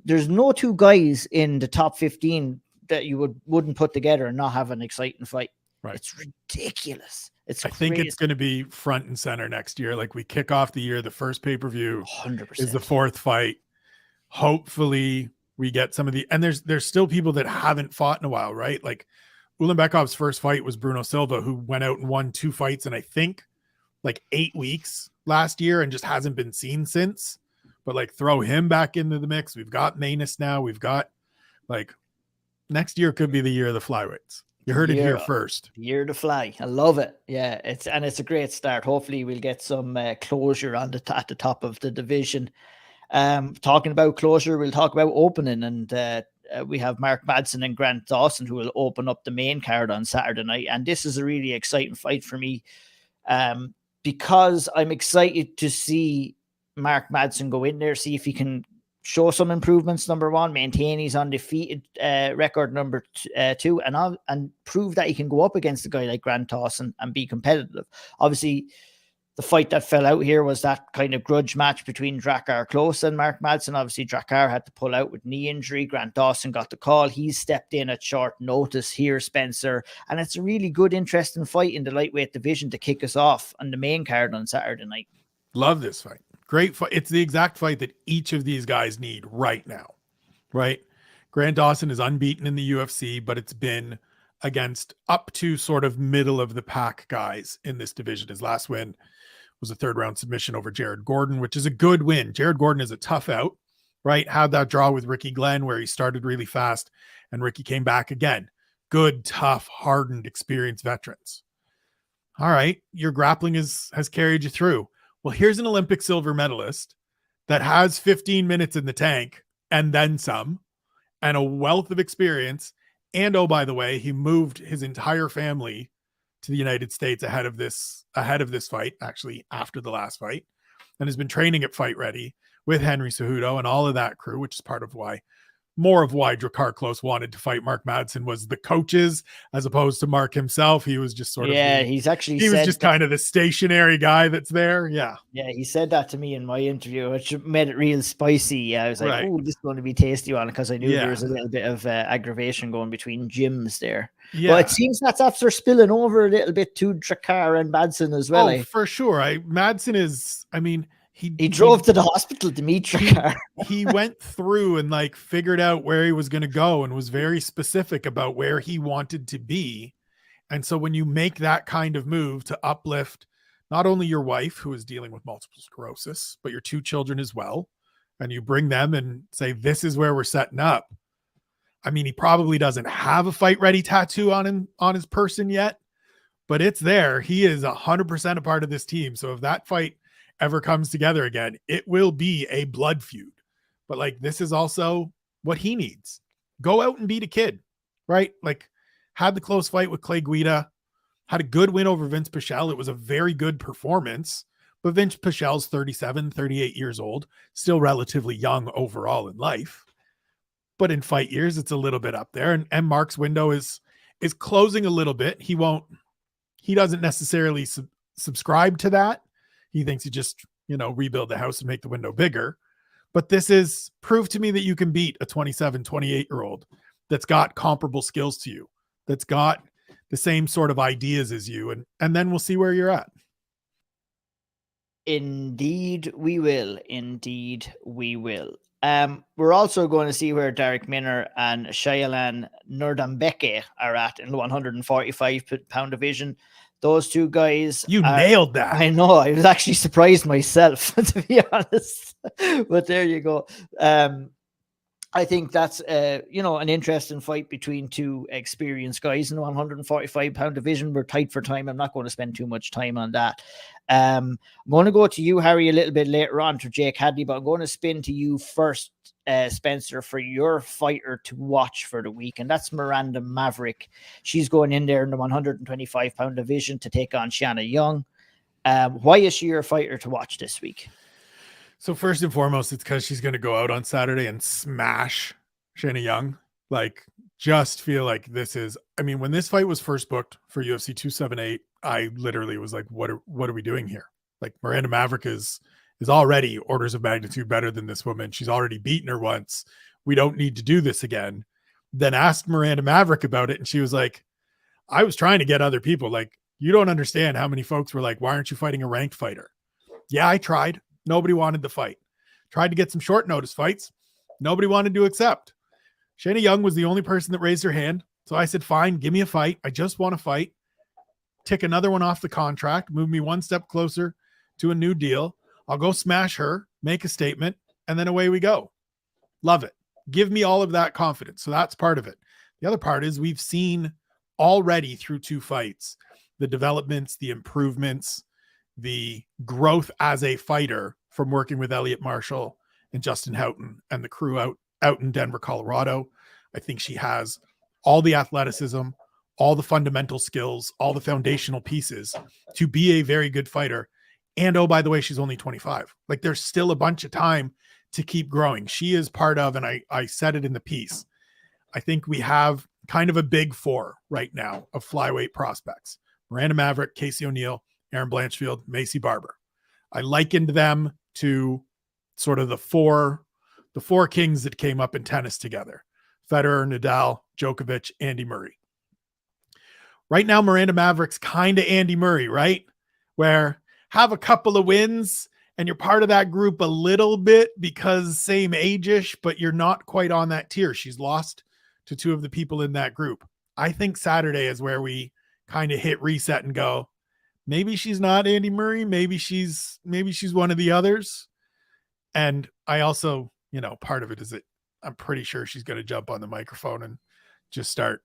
there's no two guys in the top 15 that you wouldn't put together and not have an exciting fight. Right. It's ridiculous. I think it's going to be front and center next year. Like, we kick off the year, the first pay-per-view 100% is the fourth fight. Hopefully we get some of and there's still people that haven't fought in a while, right? Like, Ulanbekov's first fight was Bruno Silva, who went out and won 2 fights in, I think, like 8 weeks last year and just hasn't been seen since. But, like, throw him back into the mix. We've got Maness now. We've got, like, next year could be the year of the flyweights. You heard it here first. Year to fly. I love it. Yeah, it's a great start. Hopefully we'll get some closure at the top of the division. Talking about closure, we'll talk about opening, and we have Mark Madsen and Grant Dawson who will open up the main card on Saturday night. And this is a really exciting fight for me because I'm excited to see Mark Madsen go in there, see if he can show some improvements, number one, maintain his undefeated record, number two, and prove that he can go up against a guy like Grant Dawson and be competitive. Obviously, the fight that fell out here was that kind of grudge match between Drakkar Klose and Mark Madsen. Obviously, Drakkar had to pull out with knee injury. Grant Dawson got the call. He's stepped in at short notice here, Spencer. And it's a really good, interesting fight in the lightweight division to kick us off on the main card on Saturday night. Love this fight. Great fight. It's the exact fight that each of these guys need right now, right? Grant Dawson is unbeaten in the UFC, but it's been against up to sort of middle of the pack guys in this division. His last win was a 3rd round submission over Jared Gordon, which is a good win. Jared Gordon is a tough out, right? Had that draw with Ricky Glenn where he started really fast and Ricky came back again. Good, tough, hardened, experienced veterans. All right. Your grappling has carried you through. Well, here's an Olympic silver medalist that has 15 minutes in the tank and then some, and a wealth of experience. And oh, by the way, he moved his entire family to the United States ahead of this fight, actually after the last fight, and has been training at Fight Ready with Henry Cejudo and all of that crew, which is part of why Drakkar Klose wanted to fight Mark Madsen was the coaches as opposed to Mark himself. He was just sort of, he was just kind of the stationary guy that's there. Yeah. Yeah. He said that to me in my interview, which made it real spicy. I was like, oh, this is going to be tasty one, because I knew there was a little bit of aggravation going between gyms there. Yeah. But it seems that's after spilling over a little bit to Drakkar and Madsen as well. Oh, for sure. Madsen is, I mean, he drove to the hospital to meet Drakkar. He went through and like figured out where he was going to go and was very specific about where he wanted to be. And so when you make that kind of move to uplift not only your wife, who is dealing with multiple sclerosis, but your 2 children as well, and you bring them and say, this is where we're setting up. I mean, he probably doesn't have a Fight Ready tattoo on his person yet, but it's there. He is 100% a part of this team. So if that fight ever comes together again, it will be a blood feud. But like, this is also what he needs. Go out and beat a kid, right? Like, had the close fight with Clay Guida, had a good win over Vince Pichel. It was a very good performance, but Vince Pichel's 37, 38 years old, still relatively young overall in life. But in fight years, it's a little bit up there. And Mark's window is closing a little bit. He doesn't necessarily subscribe to that. He thinks you just, rebuild the house and make the window bigger. But this is proof to me that you can beat a 27, 28-year-old that's got comparable skills to you, that's got the same sort of ideas as you. And then we'll see where you're at. Indeed, we will. Indeed, we will. We're also going to see where Derek Minner and Shayalan Nurdambeke are at in the 145-pound division. Those 2 guys. You nailed that. I know. I was actually surprised myself, to be honest. But there you go. I think that's, an interesting fight between 2 experienced guys in the 145-pound division. We're tight for time. I'm not going to spend too much time on that. I'm going to go to you, Harry, a little bit later on to Jake Hadley, but I'm going to spin to you first, Spencer, for your fighter to watch for the week, and that's Miranda Maverick. She's going in there in the 125-pound division to take on Shanna Young. Why is she your fighter to watch this week? So first and foremost, it's because she's going to go out on Saturday and smash Shanna Young. Like, just feel like this is, when this fight was first booked for UFC 278, I literally was like, what are we doing here? Like, Miranda Maverick is already orders of magnitude better than this woman. She's already beaten her once. We don't need to do this again. Then asked Miranda Maverick about it, and she was like, I was trying to get other people. Like, you don't understand how many folks were like, why aren't you fighting a ranked fighter? Yeah, I tried. Nobody wanted to fight. Tried to get some short notice fights. Nobody wanted to accept. Shanna Young was the only person that raised her hand. So I said, fine, give me a fight. I just want to fight. Tick another one off the contract. Move me one step closer to a new deal. I'll go smash her, make a statement, and then away we go. Love it. Give me all of that confidence. So that's part of it. The other part is we've seen already through 2 fights, the developments, the improvements, the growth as a fighter from working with Elliot Marshall and Justin Houghton and the crew out in Denver, Colorado. I think she has all the athleticism, all the fundamental skills, all the foundational pieces to be a very good fighter. And oh, by the way, she's only 25. Like, there's still a bunch of time to keep growing. She is part of, and I said it in the piece, I think we have kind of a big four right now of flyweight prospects: Miranda Maverick, Casey O'Neill, Erin Blanchfield, Macy Barber. I likened them to sort of the four kings that came up in tennis together: Federer, Nadal, Djokovic, Andy Murray. Right now, Miranda Maverick's kind of Andy Murray, right? Where have a couple of wins and you're part of that group a little bit because same age-ish, but you're not quite on that tier. She's lost to two of the people in that group. I think Saturday is where we kind of hit reset and go, maybe she's not Andy Murray. Maybe she's one of the others. And I also, part of it is that I'm pretty sure she's going to jump on the microphone and just start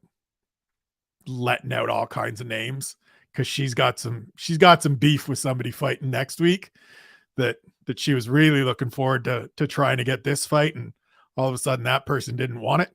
letting out all kinds of names, because she's got some beef with somebody fighting next week that she was really looking forward to trying to get this fight, and all of a sudden that person didn't want it.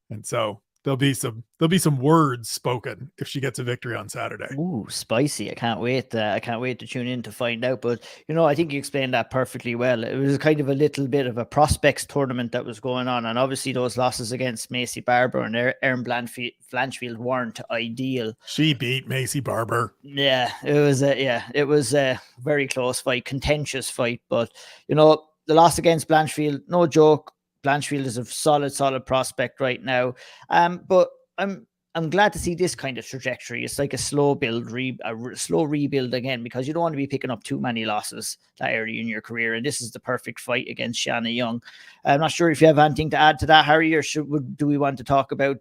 And so there'll be some words spoken if she gets a victory on Saturday. Ooh, spicy. I can't wait to tune in to find out. But, I think you explained that perfectly well. It was kind of a little bit of a prospects tournament that was going on. And obviously those losses against Macy Barber and Erin Blanchfield weren't ideal. She beat Macy Barber. Yeah, it was a very close fight, contentious fight. But, the loss against Blanchfield, no joke. Blanchfield is a solid prospect right now. But I'm glad to see this kind of trajectory. It's like a slow build, a slow rebuild again, because you don't want to be picking up too many losses that early in your career. And this is the perfect fight against Shanna Young. I'm not sure if you have anything to add to that, Harry, or do we want to talk about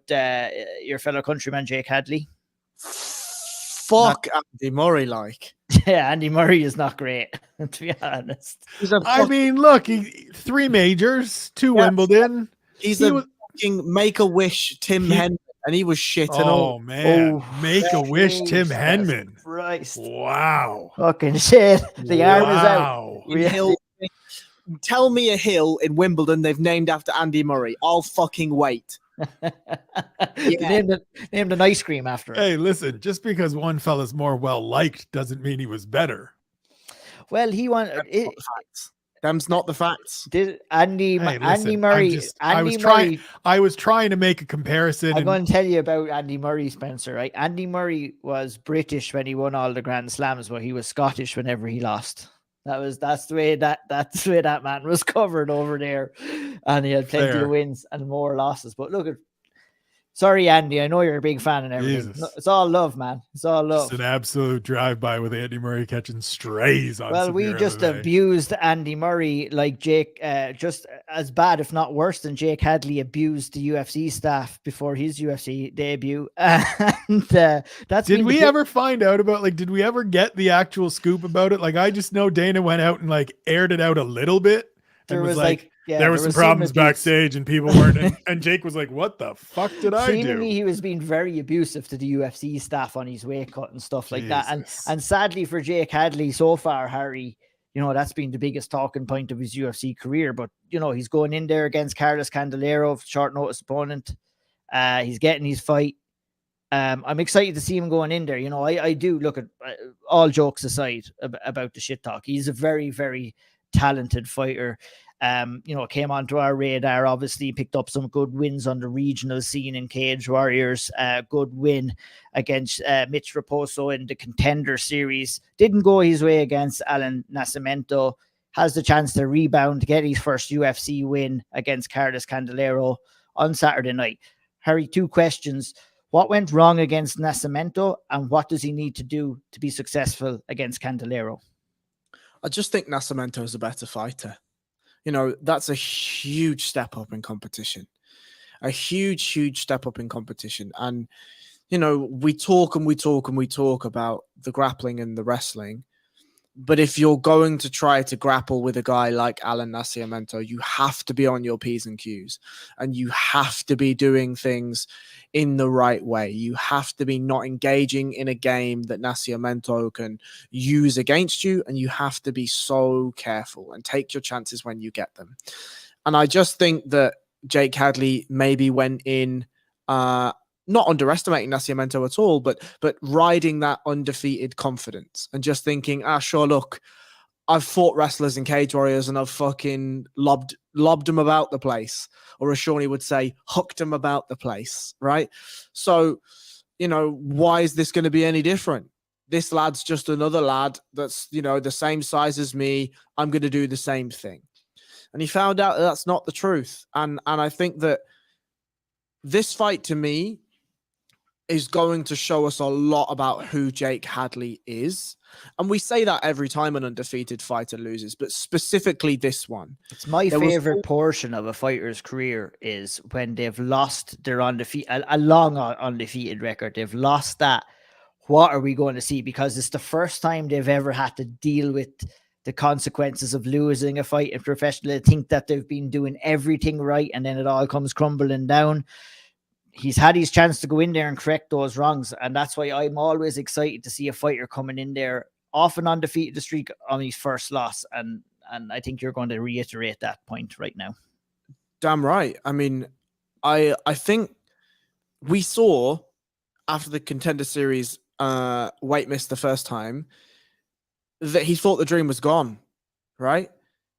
your fellow countryman, Jake Hadley? Fuck Andy Murray, like. Yeah, Andy Murray is not great, to be honest. I mean, look, 3 majors, 2 Wimbledon. He's a fucking Make-A-Wish Tim Henman, and he was shit. Oh, man. Make-A-Wish Tim Henman. Christ. Wow. Fucking shit. The arm is out. Hill, tell me a hill in Wimbledon they've named after Andy Murray. I'll fucking wait. Named an ice cream after it. Hey, listen, just because one fella's more well-liked doesn't mean he was better. Well, he wanted it. Them's not the facts. Andy Murray. I was trying to make a comparison. I'm going to tell you about Andy Murray, Spencer. Right? Andy Murray was British when he won all the Grand Slams, but he was Scottish whenever he lost. That's the way that man was covered over there, and he had plenty of wins and more losses. But look, sorry, Andy, I know you're a big fan and everything. Jesus. It's all love, man. It's all love. It's an absolute drive-by with Andy Murray catching strays on. Well, we just abused Andy Murray like Jake, just as bad, if not worse, than Jake Hadley abused the UFC staff before his UFC debut. And that's. Did we ever find out about, did we ever get the actual scoop about it? I just know Dana went out and aired it out a little bit. There was there were some problems backstage and people weren't. And Jake was like, what the fuck did I do? Seemingly he was being very abusive to the UFC staff on his weight cut and stuff like that. And sadly for Jake Hadley so far, Harry, that's been the biggest talking point of his UFC career. But, he's going in there against Carlos Candelero, short notice opponent. He's getting his fight. I'm excited to see him going in there. I do look at all jokes aside about the shit talk. He's a very, very talented fighter. Came onto our radar, obviously picked up some good wins on the regional scene in Cage Warriors. Good win against Mitch Raposo in the Contender Series. Didn't go his way against Alan Nascimento. Has the chance to rebound, get his first UFC win against Carlos Candelero on Saturday night. Harry, 2 questions. What went wrong against Nascimento, and what does he need to do to be successful against Candelero? I just think Nascimento is a better fighter. That's a huge step up in competition. A huge step up in competition. And, we talk about the grappling and the wrestling. But if you're going to try to grapple with a guy like Alan Nascimento, you have to be on your P's and Q's, and you have to be doing things in the right way. You have to be not engaging in a game that Nascimento can use against you, and you have to be so careful and take your chances when you get them. And I just think that Jake Hadley maybe went in not underestimating Nascimento at all, but riding that undefeated confidence and just thinking, sure, look, I've fought wrestlers in Cage Warriors and I've fucking lobbed lobbed him about the place, or as Shawnee would say, hooked him about the place, right? So, why is this going to be any different? This lad's just another lad that's, the same size as me. I'm going to do the same thing. And he found out that that's not the truth. And I think that this fight, to me, is going to show us a lot about who Jake Hadley is. And we say that every time an undefeated fighter loses, but specifically this one. It's my favorite portion of a fighter's career is when they've lost their a long undefeated record. They've lost that. What are we going to see? Because it's the first time they've ever had to deal with the consequences of losing a fight in professional. They think that they've been doing everything right, and then it all comes crumbling down. He's had his chance to go in there and correct those wrongs. And that's why I'm always excited to see a fighter coming in there off an undefeated streak on his first loss. And I think you're going to reiterate that point right now. Damn right. I mean, I think we saw after the Contender Series weight miss the first time that he thought the dream was gone, right?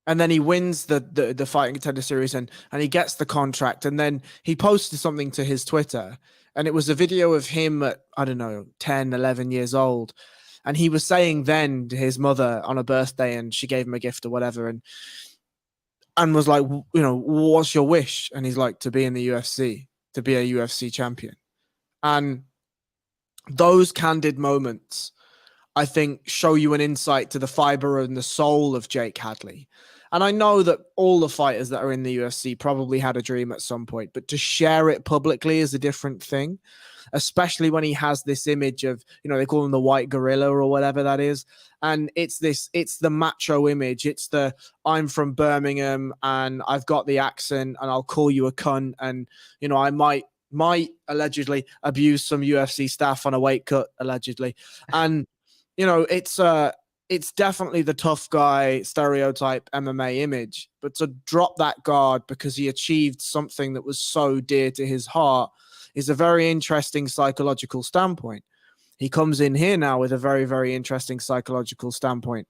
And then he wins the Fighting Contender Series and he gets the contract. And then he posted something to his Twitter. And it was a video of him at, 10, 11 years old. And he was saying then to his mother on a birthday, and she gave him a gift or whatever. And was like, what's your wish? And he's like, to be in the UFC, to be a UFC champion. And those candid moments, I think, show you an insight to the fiber and the soul of Jake Hadley. And I know that all the fighters that are in the UFC probably had a dream at some point, but to share it publicly is a different thing, especially when he has this image of, they call him the white gorilla or whatever that is. And it's the macho image. It's the, I'm from Birmingham and I've got the accent and I'll call you a cunt. And, I might allegedly abuse some UFC staff on a weight cut, allegedly. And, it's definitely the tough guy stereotype MMA image, but to drop that guard because he achieved something that was so dear to his heart is a very interesting psychological standpoint. He comes in here now with a very, very interesting psychological standpoint.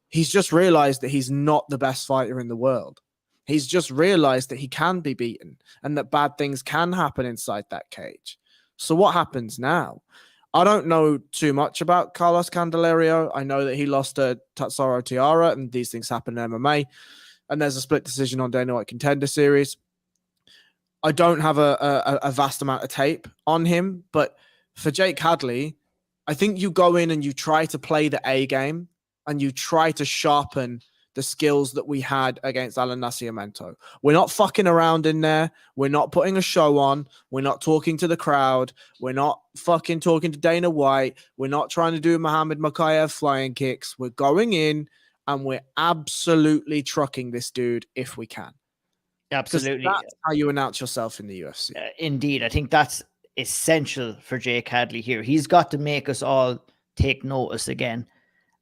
He's just realized that he's not the best fighter in the world. He's just realized that he can be beaten and that bad things can happen inside that cage. So what happens now? I don't know too much about Carlos Candelario. I know that he lost to Tatsuro Tiara, and these things happen in MMA. And there's a split decision on Dana White Contender Series. I don't have a vast amount of tape on him, but for Jake Hadley, I think you go in and you try to play the A game and you try to sharpen the skills that we had against Alan Nascimento. We're not fucking around in there. We're not putting a show on. We're not talking to the crowd. We're not fucking talking to Dana White. We're not trying to do Muhammad Mokaev flying kicks. We're going in and we're absolutely trucking this dude if we can. Absolutely. That's how you announce yourself in the UFC. Indeed. I think that's essential for Jake Hadley here. He's got to make us all take notice again.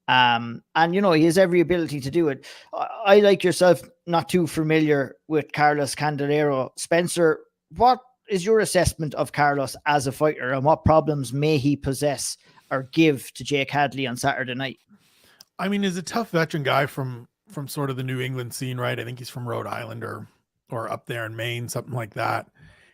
And he has every ability to do it. I, like yourself, not too familiar with Carlos Candelario. Spencer, what is your assessment of Carlos as a fighter, and what problems may he possess or give to Jake Hadley on Saturday night? I mean, he's a tough veteran guy from sort of the New England scene, right? I think he's from Rhode Island or up there in Maine, something like that.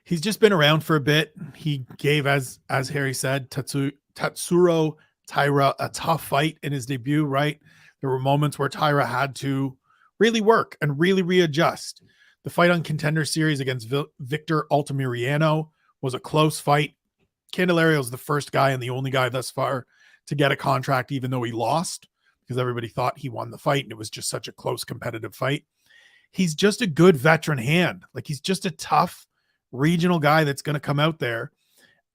He's just been around for a bit. He gave, as Harry said, Tatsuro Taira a tough fight in his debut, right? There were moments where Taira had to really work and really readjust. The fight on Contender Series against Victor Altamirano was a close fight. Candelario is the first guy and the only guy thus far to get a contract, even though he lost, because everybody thought he won the fight and it was just such a close competitive fight. He's just a good veteran hand. Like, he's just a tough regional guy that's going to come out there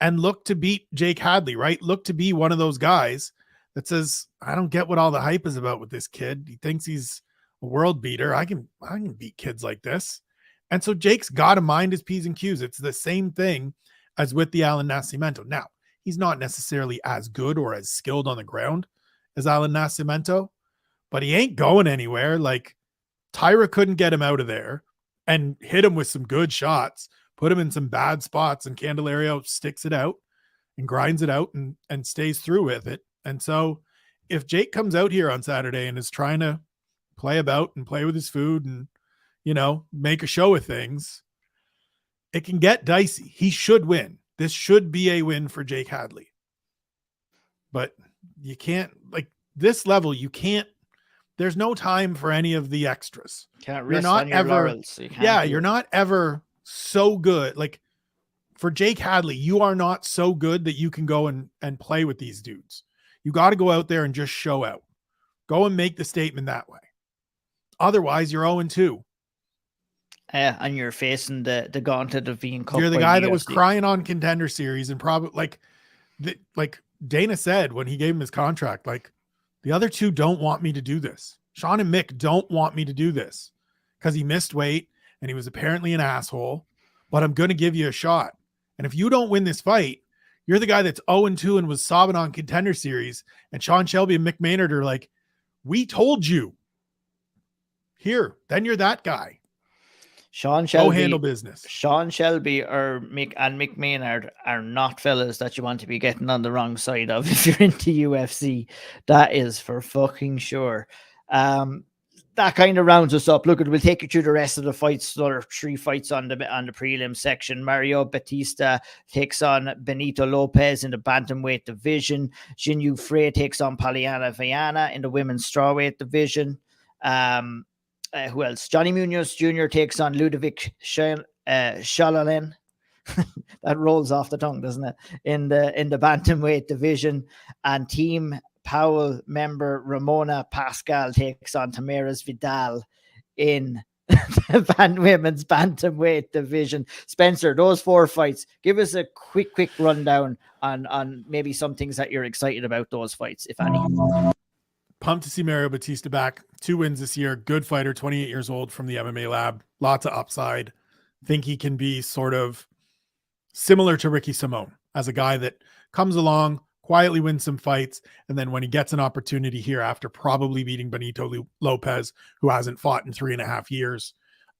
and look to beat Jake Hadley, right? Look to be one of those guys that says, I don't get what all the hype is about with this kid. He thinks he's a world beater. I can beat kids like this. And so Jake's got to mind his P's and Q's. It's the same thing as with the Alan Nascimento. Now, he's not necessarily as good or as skilled on the ground as Alan Nascimento, but he ain't going anywhere. Like, Taira couldn't get him out of there and hit him with some good shots, put him in some bad spots, and Candelario sticks it out and grinds it out and stays through with it. And so if Jake comes out here on Saturday and is trying to play about and play with his food and make a show of things, it can get dicey. He should win. This should be a win for Jake Hadley. But you can't, like, this level, you can't, there's no time for any of the extras. Can't You're rest not on your ever, laurels. You can't yeah, do you're it. not ever so good. Like, for Jake Hadley, you are not so good that you can go and play with these dudes. You got to go out there and just show out. Go and make the statement that way. Otherwise, you're 0-2. And you're facing the gauntlet of being cut. You're the by guy that was UFC. crying on Contender Series and probably like Dana said when he gave him his contract, like, the other two don't want me to do this. Sean and Mick don't want me to do this because he missed weight and he was apparently an asshole, but I'm going to give you a shot. And if you don't win this fight, you're the guy that's 0-2 and was sobbing on Contender Series, and Sean Shelby and Mick Maynard are like, we told you. Here, then you're that guy. Sean Shelby, Go handle business. Sean Shelby or Mick Maynard are not fellas that you want to be getting on the wrong side of if you're into UFC. That is for fucking sure. That kind of rounds us up. Look, we'll take you through the rest of the fights. There are 3 fights on the prelim section. Mario Batista takes on Benito Lopez in the bantamweight division. Jinyu Frey takes on Poliana Viana in the women's strawweight division. Who else? Johnny Munoz Jr. takes on Ludovic Shalalen. That rolls off the tongue, doesn't it? In the bantamweight division. And Team Powell member Ramona Pascal takes on Tamaris Vidal in the women's bantamweight division. Spencer, those 4 fights, give us a quick rundown on maybe some things that you're excited about those fights, if any. Pumped to see Mario Batista back. 2 wins this year. Good fighter, 28 years old, from the MMA lab. Lots of upside. Think he can be sort of similar to Ricky Simone as a guy that comes along, quietly wins some fights, and then when he gets an opportunity here after probably beating Benito Lopez, who hasn't fought in 3.5 years,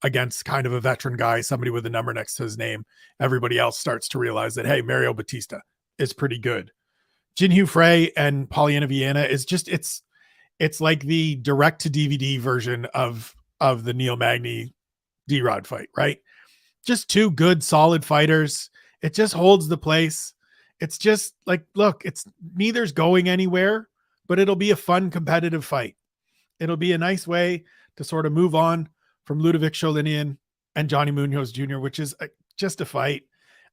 against kind of a veteran guy, somebody with a number next to his name, everybody else starts to realize that, hey, Mario Batista is pretty good. Jinhu Frey and Poliana Viana is just, it's like the direct to DVD version of the Neil Magny D-Rod fight, right? Just 2 good, solid fighters. It just holds the place. It's just like, look, it's neither's going anywhere, but it'll be a fun, competitive fight. It'll be a nice way to sort of move on from Ludovic Sholinian and Johnny Munoz Jr., which is just a fight.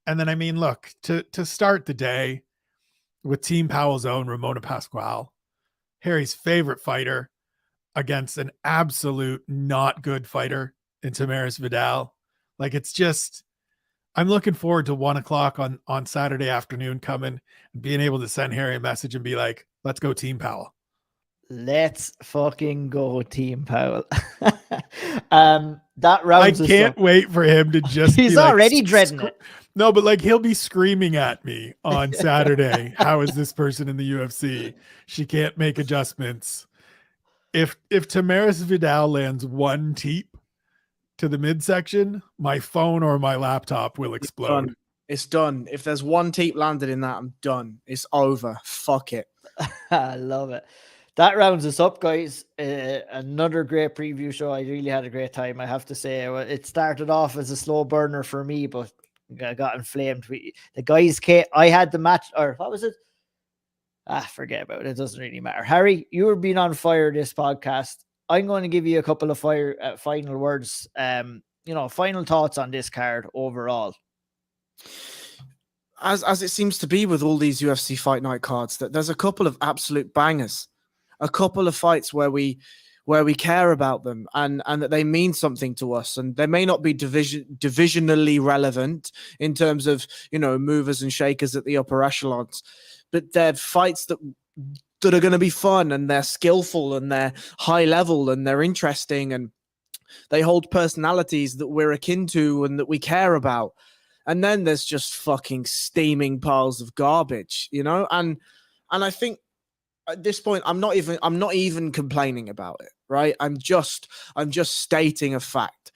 And then, I mean, look, to start the day with Team Powell's own Ramona Pascual, Harry's favorite fighter, against an absolute not good fighter in Tamaris Vidal. Like, it's just, I'm looking forward to 1:00 on Saturday afternoon coming and being able to send Harry a message and be like, let's go Team Powell. Let's fucking go Team Powell. That rounds I can't wait for him to just he's be already like, dreading it. No, but like, he'll be screaming at me on Saturday. How is this person in the UFC? She can't make adjustments. If Tamaris Vidal lands 1 teep to the midsection, my phone or my laptop will explode. It's done. If there's 1 teep landed in that, I'm done. It's over. Fuck it. I love it. That rounds us up, guys. Another great preview show. I really had a great time, I have to say. It started off as a slow burner for me, but I got inflamed. The guys came. I had the match, or what was it? Forget about it. It doesn't really matter. Harry, you were being on fire this podcast. I'm going to give you a couple of final words. Final thoughts on this card overall. As it seems to be with all these UFC fight night cards, that there's a couple of absolute bangers, a couple of fights where we care about them and that they mean something to us, and they may not be divisionally relevant in terms of movers and shakers at the upper echelons, but they're fights that are going to be fun, and they're skillful, and they're high level, and they're interesting, and they hold personalities that we're akin to and that we care about. And then there's just fucking steaming piles of garbage, and I think at this point I'm not even complaining about it, right? I'm just stating a fact.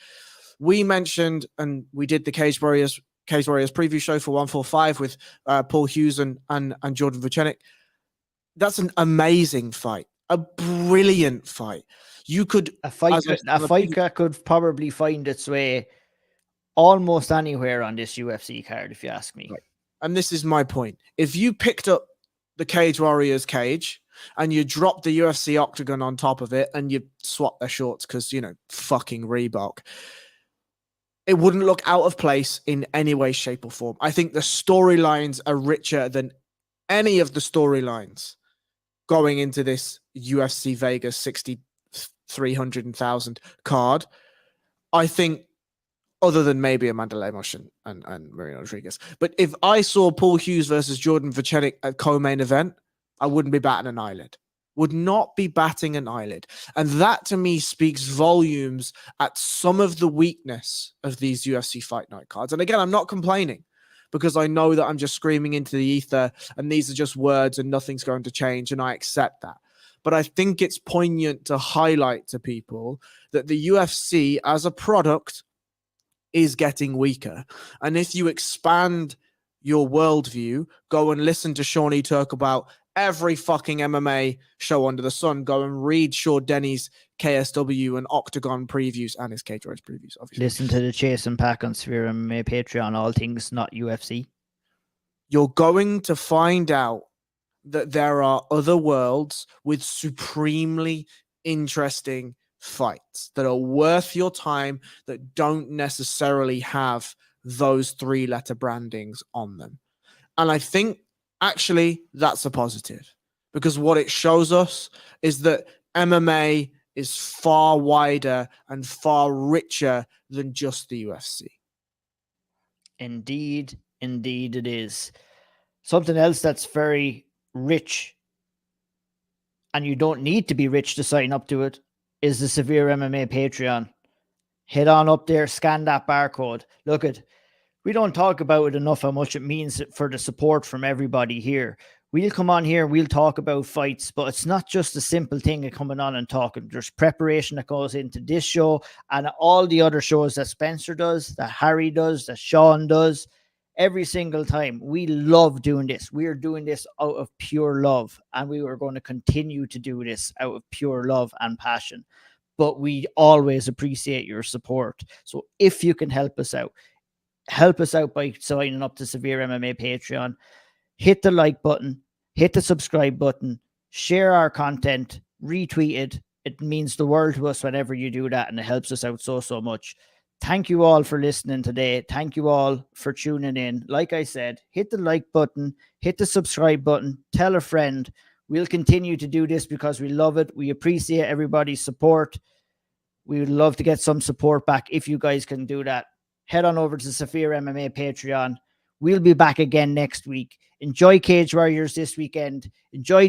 We mentioned, and we did the Cage Warriors preview show for 145 with Paul Hughes and Jordan Vucenic. That's an amazing fight, a brilliant fight. You could A fight, as I- a fight that could probably find its way almost anywhere on this UFC card, if you ask me. Right. And this is my point. If you picked up the Cage Warriors cage and you dropped the UFC octagon on top of it and you swapped their shorts because, you know, fucking Reebok, it wouldn't look out of place in any way, shape, or form. I think the storylines are richer than any of the storylines going into this UFC Vegas 6,300,000 card. I think, other than maybe Amanda Lemos and Marina Rodriguez. But if I saw Paul Hughes versus Jordan Vucenic at co-main event, I wouldn't be batting an eyelid. Would not be batting an eyelid. And that to me speaks volumes at some of the weakness of these UFC Fight Night cards. And again, I'm not complaining because I know that I'm just screaming into the ether and these are just words and nothing's going to change. And I accept that. But I think it's poignant to highlight to people that the UFC as a product is getting weaker. And if you expand your worldview, go and listen to Shawnee talk about every fucking MMA show under the sun. Go and read Sean Denny's KSW and Octagon previews and his Cage Warriors previews, obviously. Listen to the Chase and Pack on SevereMMA Patreon, all things not UFC. You're going to find out that there are other worlds with supremely interesting fights that are worth your time that don't necessarily have those 3-letter brandings on them. And I think actually that's a positive because what it shows us is that MMA is far wider and far richer than just the UFC. Indeed, indeed it is. Something else that's very rich, and you don't need to be rich to sign up to it, is the SevereMMA Patreon. Head on up there, scan that barcode. Look at, we don't talk about it enough how much it means for the support from everybody here. We'll come on here, we'll talk about fights, but it's not just a simple thing of coming on and talking. There's preparation that goes into this show and all the other shows that Spencer does, that Harry does, that Sean does. Every single time. We love doing this. We're doing this out of pure love, and we are going to continue to do this out of pure love and passion. But we always appreciate your support. So if you can help us out by signing up to SevereMMA Patreon. Hit the like button, hit the subscribe button, share our content, retweet it. It means the world to us whenever you do that, and it helps us out so much. Thank you all for listening today. Thank you all for tuning in. Like I said, hit the like button, hit the subscribe button, tell a friend. We'll continue to do this because we love it. We appreciate everybody's support. We would love to get some support back if you guys can do that. Head on over to SevereMMA Patreon. We'll be back again next week. Enjoy Cage Warriors this weekend. Enjoy